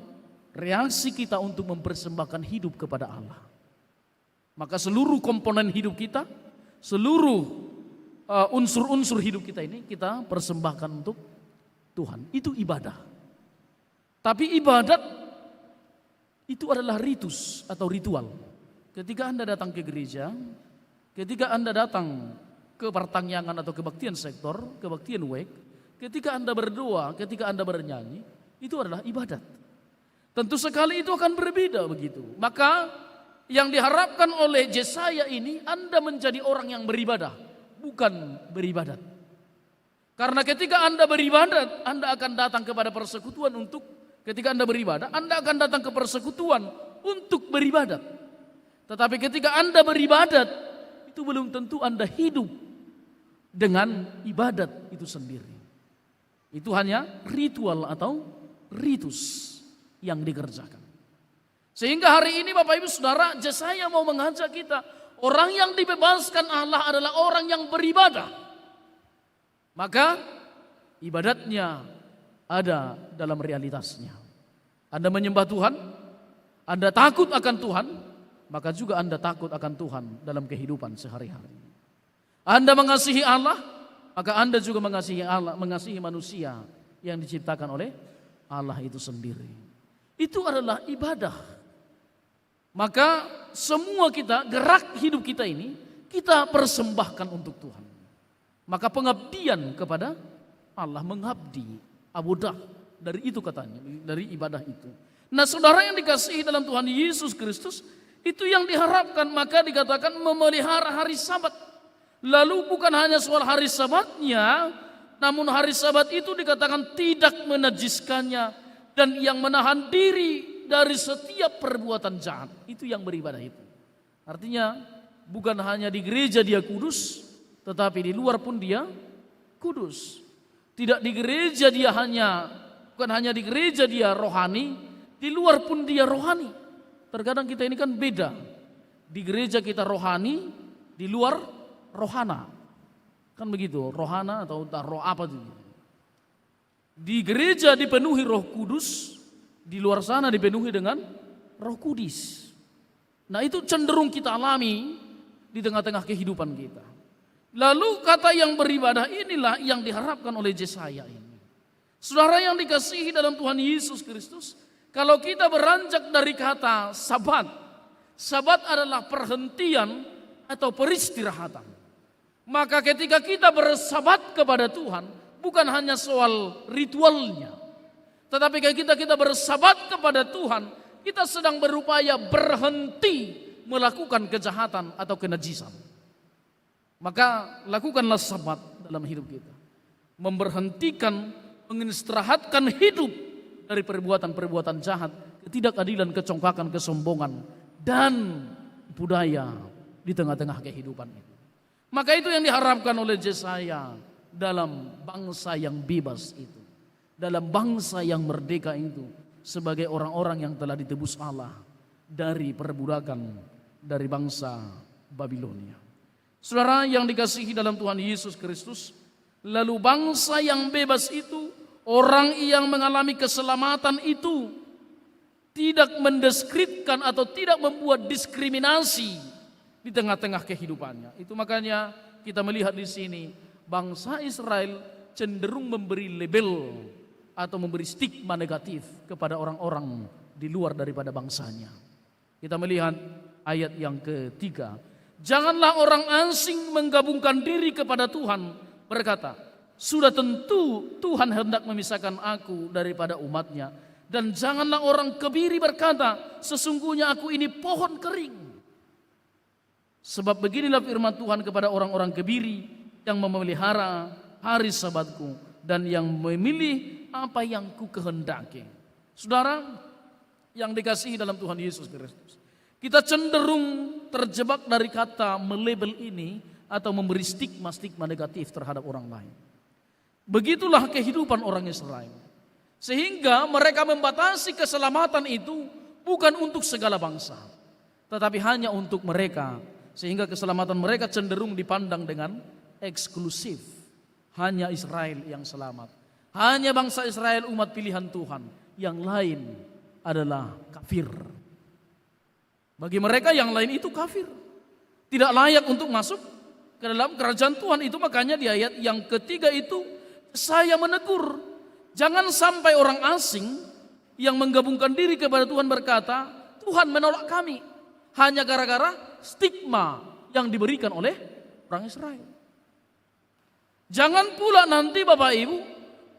reaksi kita untuk mempersembahkan hidup kepada Allah. Maka seluruh komponen hidup kita, seluruh unsur-unsur hidup kita ini kita persembahkan untuk Tuhan. Itu ibadah. Tapi ibadat itu adalah ritus atau ritual. Ketika Anda datang ke gereja, ketika Anda datang ke pertangyangan atau kebaktian sektor, kebaktian wake, ketika Anda berdoa, ketika Anda bernyanyi, itu adalah ibadat. Tentu sekali itu akan berbeda begitu. Maka yang diharapkan oleh Yesaya ini, Anda menjadi orang yang beribadah, bukan beribadat. Karena ketika Anda beribadat, Anda akan datang kepada persekutuan untuk, ketika Anda beribadah, Anda akan datang ke persekutuan untuk beribadat. Tetapi ketika Anda beribadat, itu belum tentu Anda hidup dengan ibadat itu sendiri. Itu hanya ritual atau ritus yang dikerjakan. Sehingga hari ini Bapak Ibu Saudara, Yesaya mau mengajak kita, orang yang dibebaskan Allah adalah orang yang beribadah. Maka ibadatnya ada dalam realitasnya. Anda menyembah Tuhan, Anda takut akan Tuhan, maka juga Anda takut akan Tuhan dalam kehidupan sehari-hari. Anda mengasihi Allah, maka Anda juga mengasihi Allah, mengasihi manusia yang diciptakan oleh Allah itu sendiri. Itu adalah ibadah. Maka semua kita, gerak hidup kita ini, kita persembahkan untuk Tuhan. Maka pengabdian kepada Allah, mengabdi, abudah, dari itu katanya, dari ibadah itu. Nah saudara yang dikasihi dalam Tuhan Yesus Kristus, itu yang diharapkan. Maka dikatakan memelihara hari Sabat. Lalu bukan hanya soal hari Sabatnya, namun hari Sabat itu dikatakan tidak menajiskannya, dan yang menahan diri dari setiap perbuatan jahat. Itu yang beribadah itu. Artinya bukan hanya di gereja dia kudus, tetapi di luar pun dia kudus. Tidak di gereja dia bukan hanya di gereja dia rohani, di luar pun dia rohani. Terkadang kita ini kan beda. Di gereja kita rohani, di luar rohana. Kan begitu, rohana atau roh apa itu. Di gereja dipenuhi Roh Kudus, di luar sana dipenuhi dengan Roh Kudus. Nah itu cenderung kita alami di tengah-tengah kehidupan kita. Lalu kata yang beribadah inilah yang diharapkan oleh Yesaya ini. Saudara yang dikasihi dalam Tuhan Yesus Kristus, kalau kita beranjak dari kata Sabat, Sabat adalah perhentian atau peristirahatan. Maka ketika kita bersabat kepada Tuhan, bukan hanya soal ritualnya, tetapi ketika kita bersabat kepada Tuhan, kita sedang berupaya berhenti melakukan kejahatan atau kenajisan. Maka lakukanlah sabat dalam hidup kita. Memberhentikan, mengistirahatkan hidup dari perbuatan-perbuatan jahat, ketidakadilan, kecongkakan, kesombongan, dan budaya di tengah-tengah kehidupan itu. Maka itu yang diharapkan oleh Yesaya dalam bangsa yang bebas itu, dalam bangsa yang merdeka itu, sebagai orang-orang yang telah ditebus Allah dari perbudakan dari bangsa Babilonia. Saudara yang dikasihi dalam Tuhan Yesus Kristus, lalu bangsa yang bebas itu, orang yang mengalami keselamatan itu tidak mendeskripsikan atau tidak membuat diskriminasi di tengah-tengah kehidupannya. Itu makanya kita melihat di sini bangsa Israel cenderung memberi label atau memberi stigma negatif kepada orang-orang di luar daripada bangsanya. Kita melihat ayat yang ketiga. Janganlah orang asing menggabungkan diri kepada Tuhan, berkata, sudah tentu Tuhan hendak memisahkan aku daripada umatnya. Dan janganlah orang kebiri berkata, sesungguhnya aku ini pohon kering. Sebab beginilah firman Tuhan kepada orang-orang kebiri yang memelihara hari Sabatku dan yang memilih apa yang ku kehendaki. Saudara yang dikasihi dalam Tuhan Yesus Kristus, kita cenderung terjebak dari kata melabel ini atau memberi stigma-stigma negatif terhadap orang lain. Begitulah kehidupan orang Israel. Sehingga mereka membatasi keselamatan itu bukan untuk segala bangsa, tetapi hanya untuk mereka. Sehingga keselamatan mereka cenderung dipandang dengan eksklusif. Hanya Israel yang selamat. Hanya bangsa Israel umat pilihan Tuhan. Yang lain adalah kafir. Bagi mereka yang lain itu kafir. Tidak layak untuk masuk ke dalam kerajaan Tuhan itu. Makanya di ayat yang ketiga itu saya menegur. Jangan sampai orang asing yang menggabungkan diri kepada Tuhan berkata, Tuhan menolak kami. Hanya gara-gara stigma yang diberikan oleh orang Israel. Jangan pula nanti Bapak Ibu,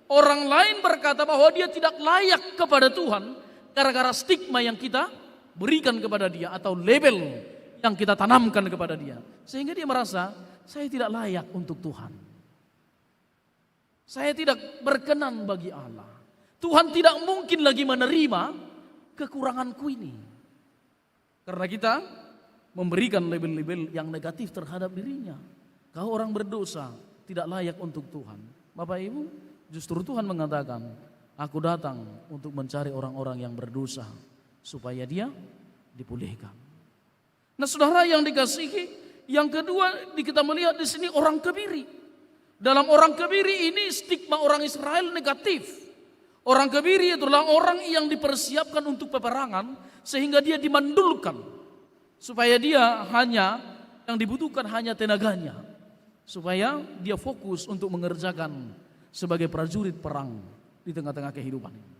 orang lain berkata bahwa dia tidak layak kepada Tuhan gara-gara stigma yang kita berikan kepada dia atau label yang kita tanamkan kepada dia. Sehingga dia merasa, saya tidak layak untuk Tuhan. Saya tidak berkenan bagi Allah. Tuhan tidak mungkin lagi menerima kekuranganku ini. Karena kita memberikan label-label yang negatif terhadap dirinya. Kau orang berdosa, tidak layak untuk Tuhan. Bapak Ibu, justru Tuhan mengatakan, aku datang untuk mencari orang-orang yang berdosa supaya dia dipulihkan. Nah, saudara yang dikasihi, yang kedua kita melihat di sini orang kebiri. Dalam orang kebiri ini stigma orang Israel negatif. Orang kebiri itulah orang yang dipersiapkan untuk peperangan sehingga dia dimandulkan supaya dia hanya yang dibutuhkan hanya tenaganya. Supaya dia fokus untuk mengerjakan sebagai prajurit perang di tengah-tengah kehidupan ini.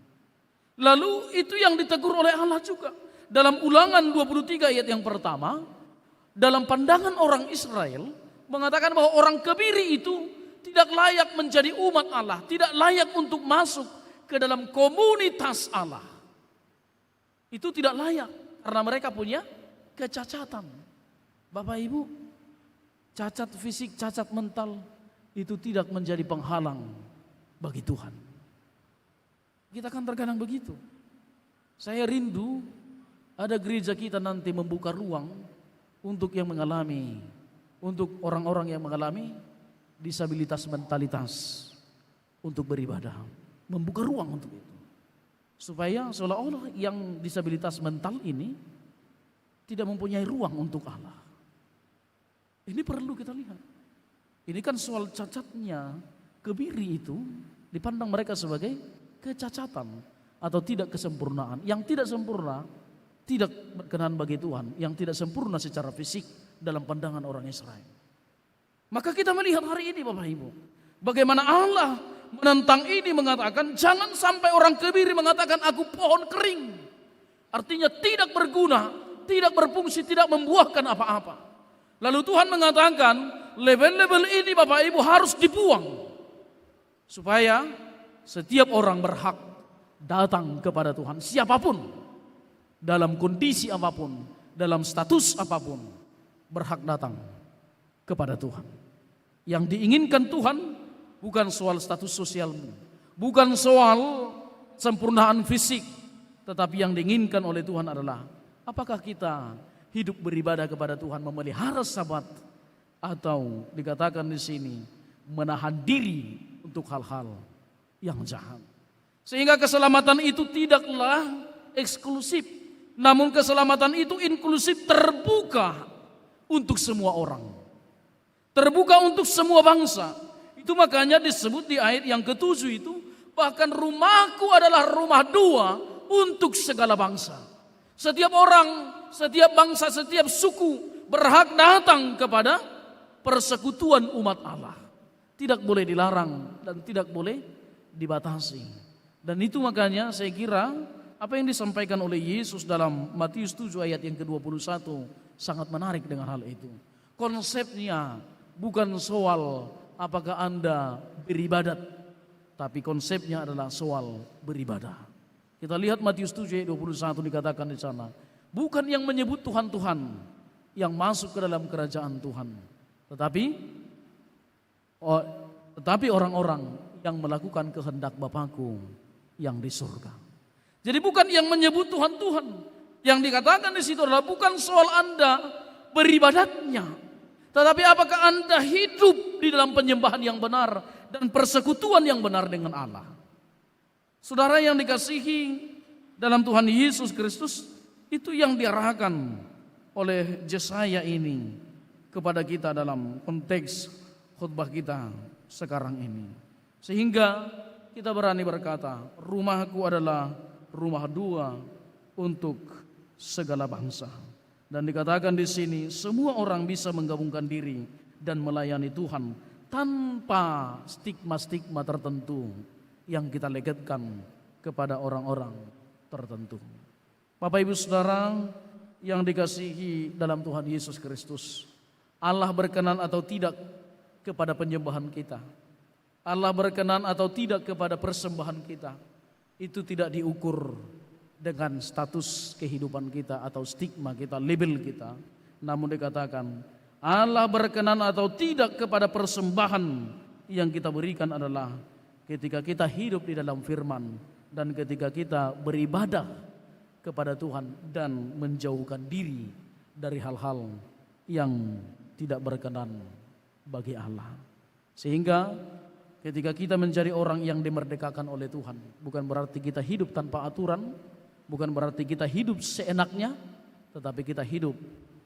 Lalu itu yang ditegur oleh Allah juga. Dalam Ulangan 23 ayat yang pertama, dalam pandangan orang Israel mengatakan bahwa orang kebiri itu tidak layak menjadi umat Allah, tidak layak untuk masuk ke dalam komunitas Allah. Itu tidak layak karena mereka punya kecacatan. Bapak Ibu, cacat fisik, cacat mental itu tidak menjadi penghalang bagi Tuhan. Kita kan terkadang begitu. Saya rindu ada gereja kita nanti membuka ruang untuk yang mengalami, untuk orang-orang yang mengalami disabilitas mentalitas untuk beribadah. Membuka ruang untuk itu. Supaya seolah-olah yang disabilitas mental ini tidak mempunyai ruang untuk Allah. Ini perlu kita lihat. Ini kan soal cacatnya, kebiri itu dipandang mereka sebagai kecacatan atau tidak kesempurnaan. Yang tidak sempurna tidak berkenan bagi Tuhan, yang tidak sempurna secara fisik dalam pandangan orang Israel. Maka kita melihat hari ini Bapak Ibu, bagaimana Allah menentang ini mengatakan jangan sampai orang kebiri mengatakan aku pohon kering. Artinya tidak berguna, tidak berfungsi, tidak membuahkan apa-apa. Lalu Tuhan mengatakan label-label ini Bapak Ibu harus dibuang. Supaya setiap orang berhak datang kepada Tuhan, siapapun, dalam kondisi apapun, dalam status apapun, berhak datang kepada Tuhan. Yang diinginkan Tuhan bukan soal status sosialmu, bukan soal sempurnaan fisik, tetapi yang diinginkan oleh Tuhan adalah apakah kita hidup beribadah kepada Tuhan, memelihara Sabat, atau dikatakan di sini menahan diri untuk hal-hal yang jahat. Sehingga keselamatan itu tidaklah eksklusif, namun keselamatan itu inklusif, terbuka untuk semua orang. Terbuka untuk semua bangsa. Itu makanya disebut di ayat yang ke-7 itu, bahkan rumahku adalah rumah dua untuk segala bangsa. Setiap orang, setiap bangsa, setiap suku berhak datang kepada persekutuan umat Allah. Tidak boleh dilarang dan tidak boleh dibatasi. Dan itu makanya saya kira apa yang disampaikan oleh Yesus dalam Matius 7 ayat yang ke-21 sangat menarik dengan hal itu. Konsepnya bukan soal apakah Anda beribadat, tapi konsepnya adalah soal beribadah. Kita lihat Matius 7 ayat 21 dikatakan di sana, bukan yang menyebut Tuhan-Tuhan yang masuk ke dalam kerajaan Tuhan, tetapi orang-orang yang melakukan kehendak Bapakku yang di surga. Jadi bukan yang menyebut Tuhan-Tuhan. Yang dikatakan di situ adalah bukan soal Anda beribadatnya, tetapi apakah Anda hidup di dalam penyembahan yang benar dan persekutuan yang benar dengan Allah. Saudara yang dikasihi dalam Tuhan Yesus Kristus, itu yang diarahkan oleh Yesaya ini kepada kita dalam konteks khutbah kita sekarang ini. Sehingga kita berani berkata, rumahku adalah rumah dua untuk segala bangsa. Dan dikatakan di sini, semua orang bisa menggabungkan diri dan melayani Tuhan tanpa stigma-stigma tertentu yang kita legatkan kepada orang-orang tertentu. Bapak Ibu Saudara yang dikasihi dalam Tuhan Yesus Kristus, Allah berkenan atau tidak kepada penyembahan kita, Allah berkenan atau tidak kepada persembahan kita, itu tidak diukur dengan status kehidupan kita atau stigma kita, label kita. Namun dikatakan Allah berkenan atau tidak kepada persembahan yang kita berikan adalah ketika kita hidup di dalam firman dan ketika kita beribadah kepada Tuhan dan menjauhkan diri dari hal-hal yang tidak berkenan bagi Allah. Sehingga ketika kita menjadi orang yang dimerdekakan oleh Tuhan, bukan berarti kita hidup tanpa aturan, bukan berarti kita hidup seenaknya, tetapi kita hidup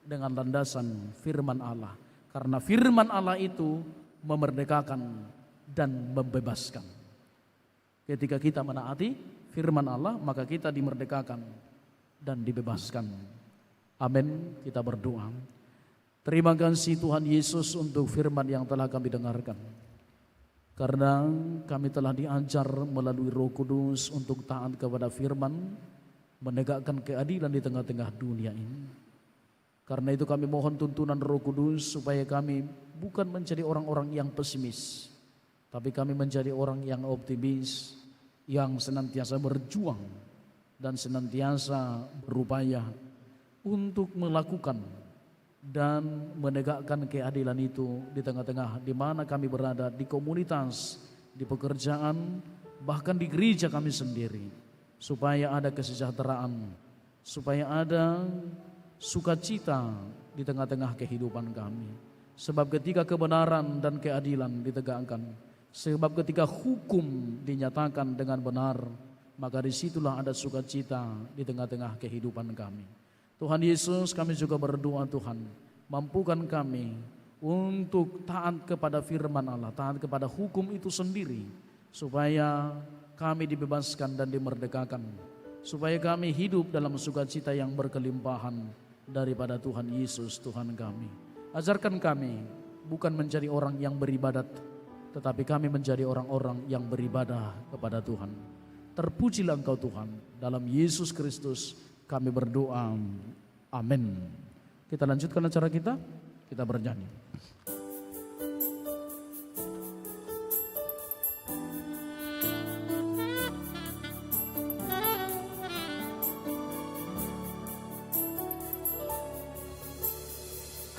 dengan landasan firman Allah. Karena firman Allah itu memerdekakan dan membebaskan. Ketika kita menaati firman Allah, maka kita dimerdekakan dan dibebaskan. Amin. Kita berdoa. Terima kasih Tuhan Yesus untuk firman yang telah kami dengarkan. Karena kami telah diajar melalui Roh Kudus untuk taat kepada firman, menegakkan keadilan di tengah-tengah dunia ini. Karena itu kami mohon tuntunan Roh Kudus supaya kami bukan menjadi orang-orang yang pesimis, tapi kami menjadi orang yang optimis, yang senantiasa berjuang dan senantiasa berupaya untuk melakukan dan menegakkan keadilan itu di tengah-tengah di mana kami berada, di komunitas, di pekerjaan, bahkan di gereja kami sendiri, supaya ada kesejahteraan, supaya ada sukacita di tengah-tengah kehidupan kami. Sebab ketika kebenaran dan keadilan ditegakkan, sebab ketika hukum dinyatakan dengan benar, maka disitulah ada sukacita di tengah-tengah kehidupan kami. Tuhan Yesus, kami juga berdoa Tuhan, mampukan kami untuk taat kepada firman Allah, taat kepada hukum itu sendiri, supaya kami dibebaskan dan dimerdekakan, supaya kami hidup dalam sukacita yang berkelimpahan daripada Tuhan Yesus Tuhan kami. Ajarkan kami bukan menjadi orang yang beribadat, tetapi kami menjadi orang-orang yang beribadah kepada Tuhan. Terpujilah Engkau Tuhan, dalam Yesus Kristus kami berdoa, amin. Kita lanjutkan acara kita bernyanyi.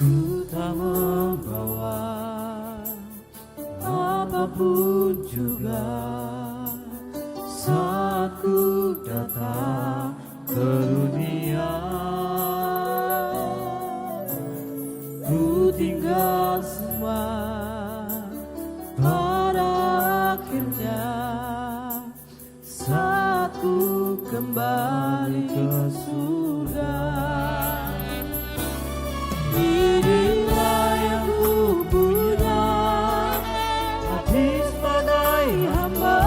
Ku tak membawa apapun juga saat ku datang ke dunia. Ku tinggal semua pada akhirnya saat ku kembali ke surga. Inilah yang ku punya, hati sebagai hamba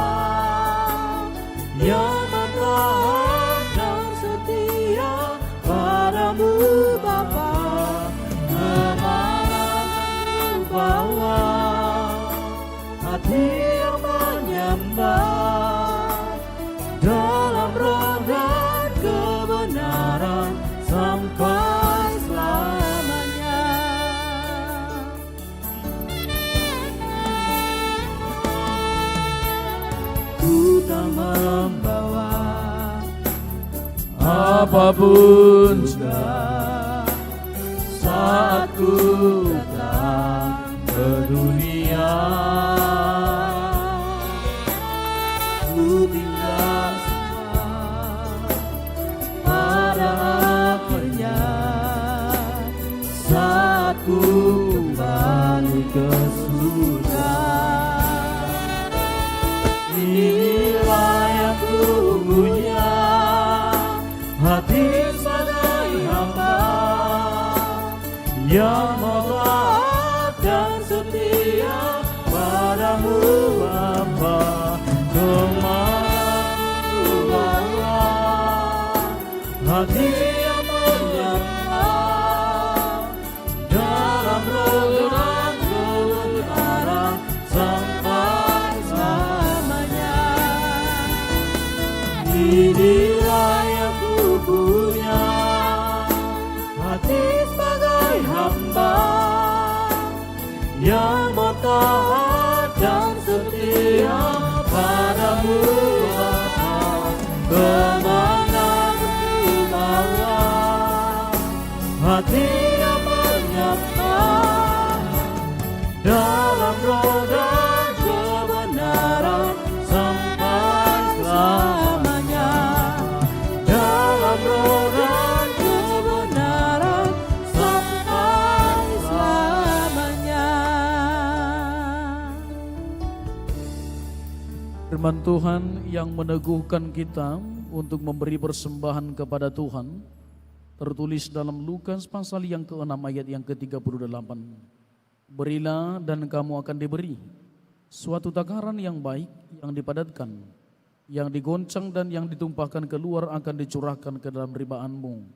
yang bertahan dan setia padamu Bapa. Kemana ku bawa hati yang menyembah, yang membawa apapun juga saat ku datang ke dunia. Ku tinggal semua pada akhirnya saat ku kembali ke surga. Inilah yang ku punya, hati sebagai hamba yang mau taat dan setia padamu Bapa. Kemana ku bawa hati yang menyembah dalam roh dan kebenaran sampai selamanya. Inilah yang ku punya, hati sebagai hamba yang mau taat dan setia padamu Bapa. Kemana ku bawa hati yang menyembah dalam roh dan kebenaran sampai selamanya. Dalam roh dan kebenaran sampai selamanya. Firman Tuhan yang meneguhkan kita untuk memberi persembahan kepada Tuhan tertulis dalam Lukas pasal yang ke-6 ayat yang ke-38. Berilah dan kamu akan diberi, suatu takaran yang baik, yang dipadatkan, yang digoncang dan yang ditumpahkan keluar akan dicurahkan ke dalam ribaanmu.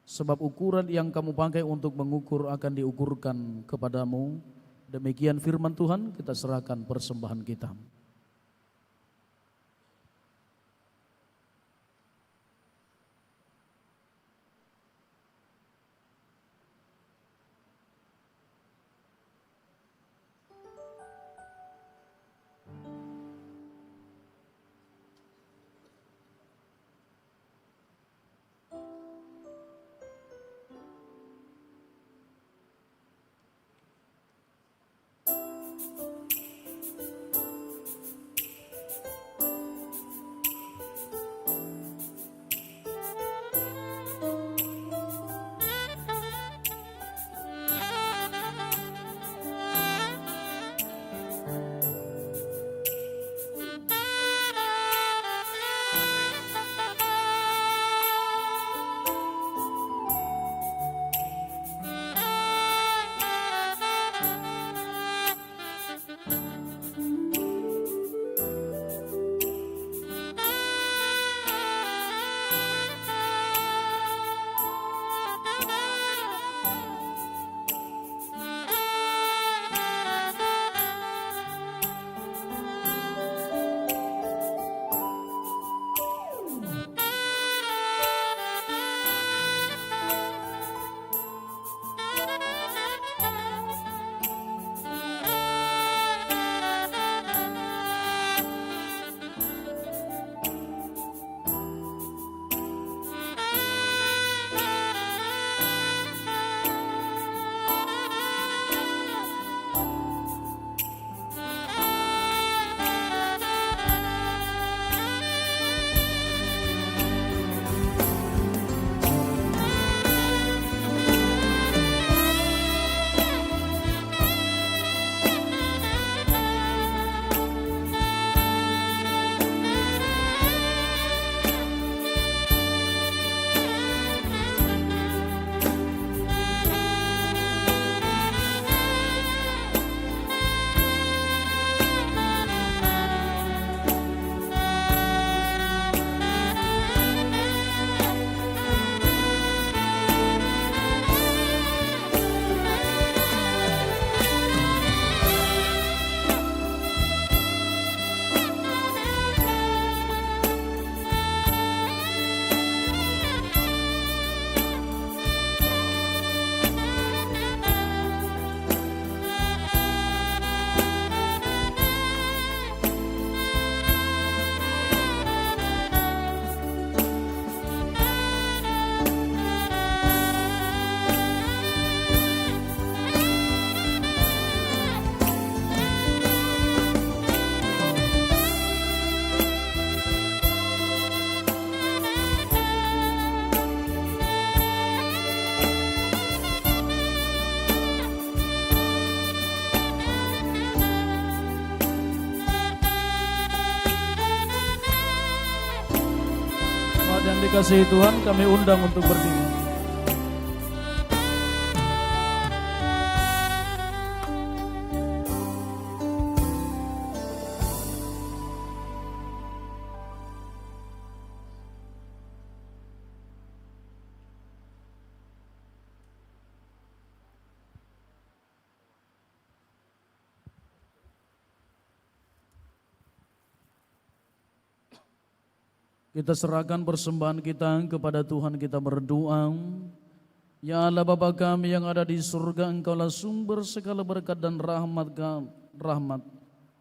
Sebab ukuran yang kamu pakai untuk mengukur akan diukurkan kepadamu. Demikian firman Tuhan, kita serahkan persembahan kita. dikasihi Tuhan, kami undang untuk berdiri. Kita serahkan persembahan kita kepada Tuhan, kita berdoa. Ya Allah Bapa kami yang ada di surga, Engkaulah sumber segala berkat dan rahmat.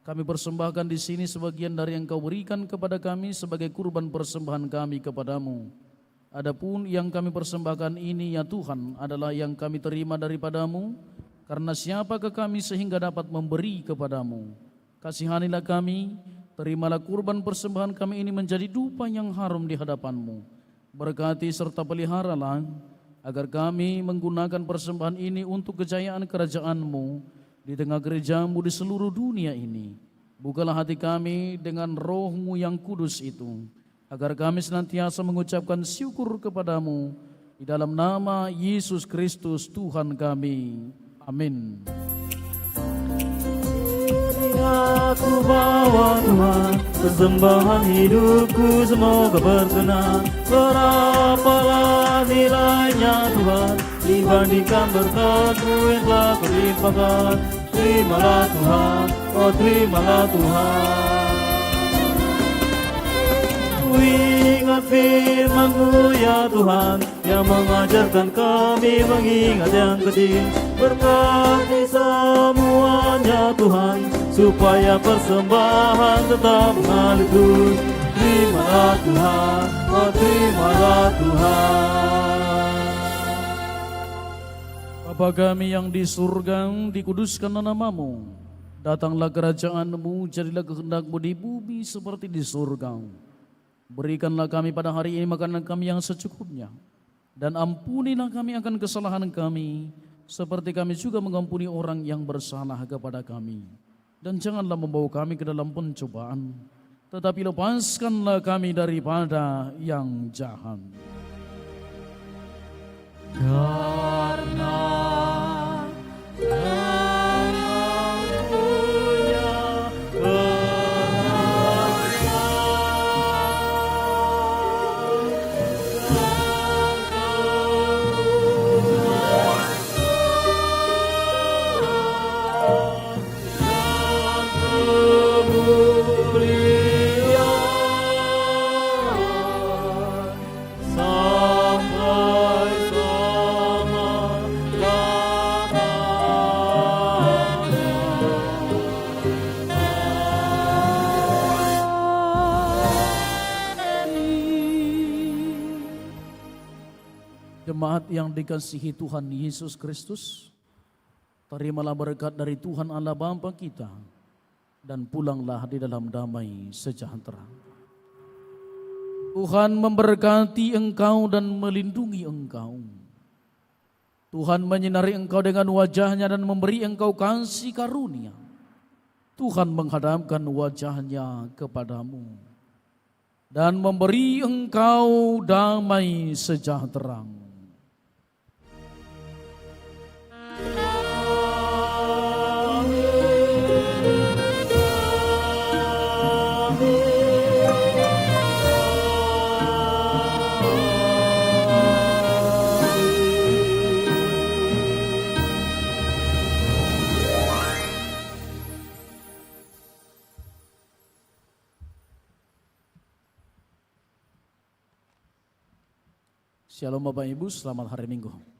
Kami persembahkan di sini sebagian dari yang Kau berikan kepada kami sebagai kurban persembahan kami kepadamu. Adapun yang kami persembahkan ini ya Tuhan adalah yang kami terima daripadamu, karena siapakah kami sehingga dapat memberi kepadamu. Kasihanilah kami, terimalah kurban persembahan kami ini menjadi dupa yang harum di hadapan-Mu. Berkati serta peliharalah agar kami menggunakan persembahan ini untuk kejayaan kerajaan-Mu di tengah gereja-Mu di seluruh dunia ini. Bukalah hati kami dengan Roh-Mu yang kudus itu, agar kami senantiasa mengucapkan syukur kepadamu di dalam nama Yesus Kristus Tuhan kami. Amin. Aku bawa Tuhan, persembahan hidupku semoga berkenan. Berapalah nilainya Tuhan dibandingkan berkat-Mu yang telah Kau limpahkan. Terimalah Tuhan, oh terimalah Tuhan. Ku ingat firman-Mu ya Tuhan, yang mengajarkan kami mengingat yang kecil. Berkati semuanya Tuhan, supaya persembahan tetap mengalir terus. Terimalah Tuhan, oh terimalah Tuhan. Bapa kami yang di surga, dikuduskanlah nama-Mu. Datanglah kerajaan-Mu, jadilah kehendak-Mu di bumi seperti di surga. Berikanlah kami pada hari ini makanan kami yang secukupnya, dan ampunilah kami akan kesalahan kami, seperti kami juga mengampuni orang yang bersalah kepada kami. Dan janganlah membawa kami ke dalam pencobaan, tetapi lepaskanlah kami daripada yang jahat. Karena Engkau punya Jemaat yang dikasihi Tuhan Yesus Kristus, terimalah berkat dari Tuhan Allah Bapa kita, dan pulanglah di dalam damai sejahtera. Tuhan memberkati engkau dan melindungi engkau. Tuhan menyinari engkau dengan wajahnya dan memberi engkau kasih karunia. Tuhan menghadapkan wajahnya kepadamu dan memberi engkau damai sejahtera. Shalom Bapak Ibu, selamat hari Minggu.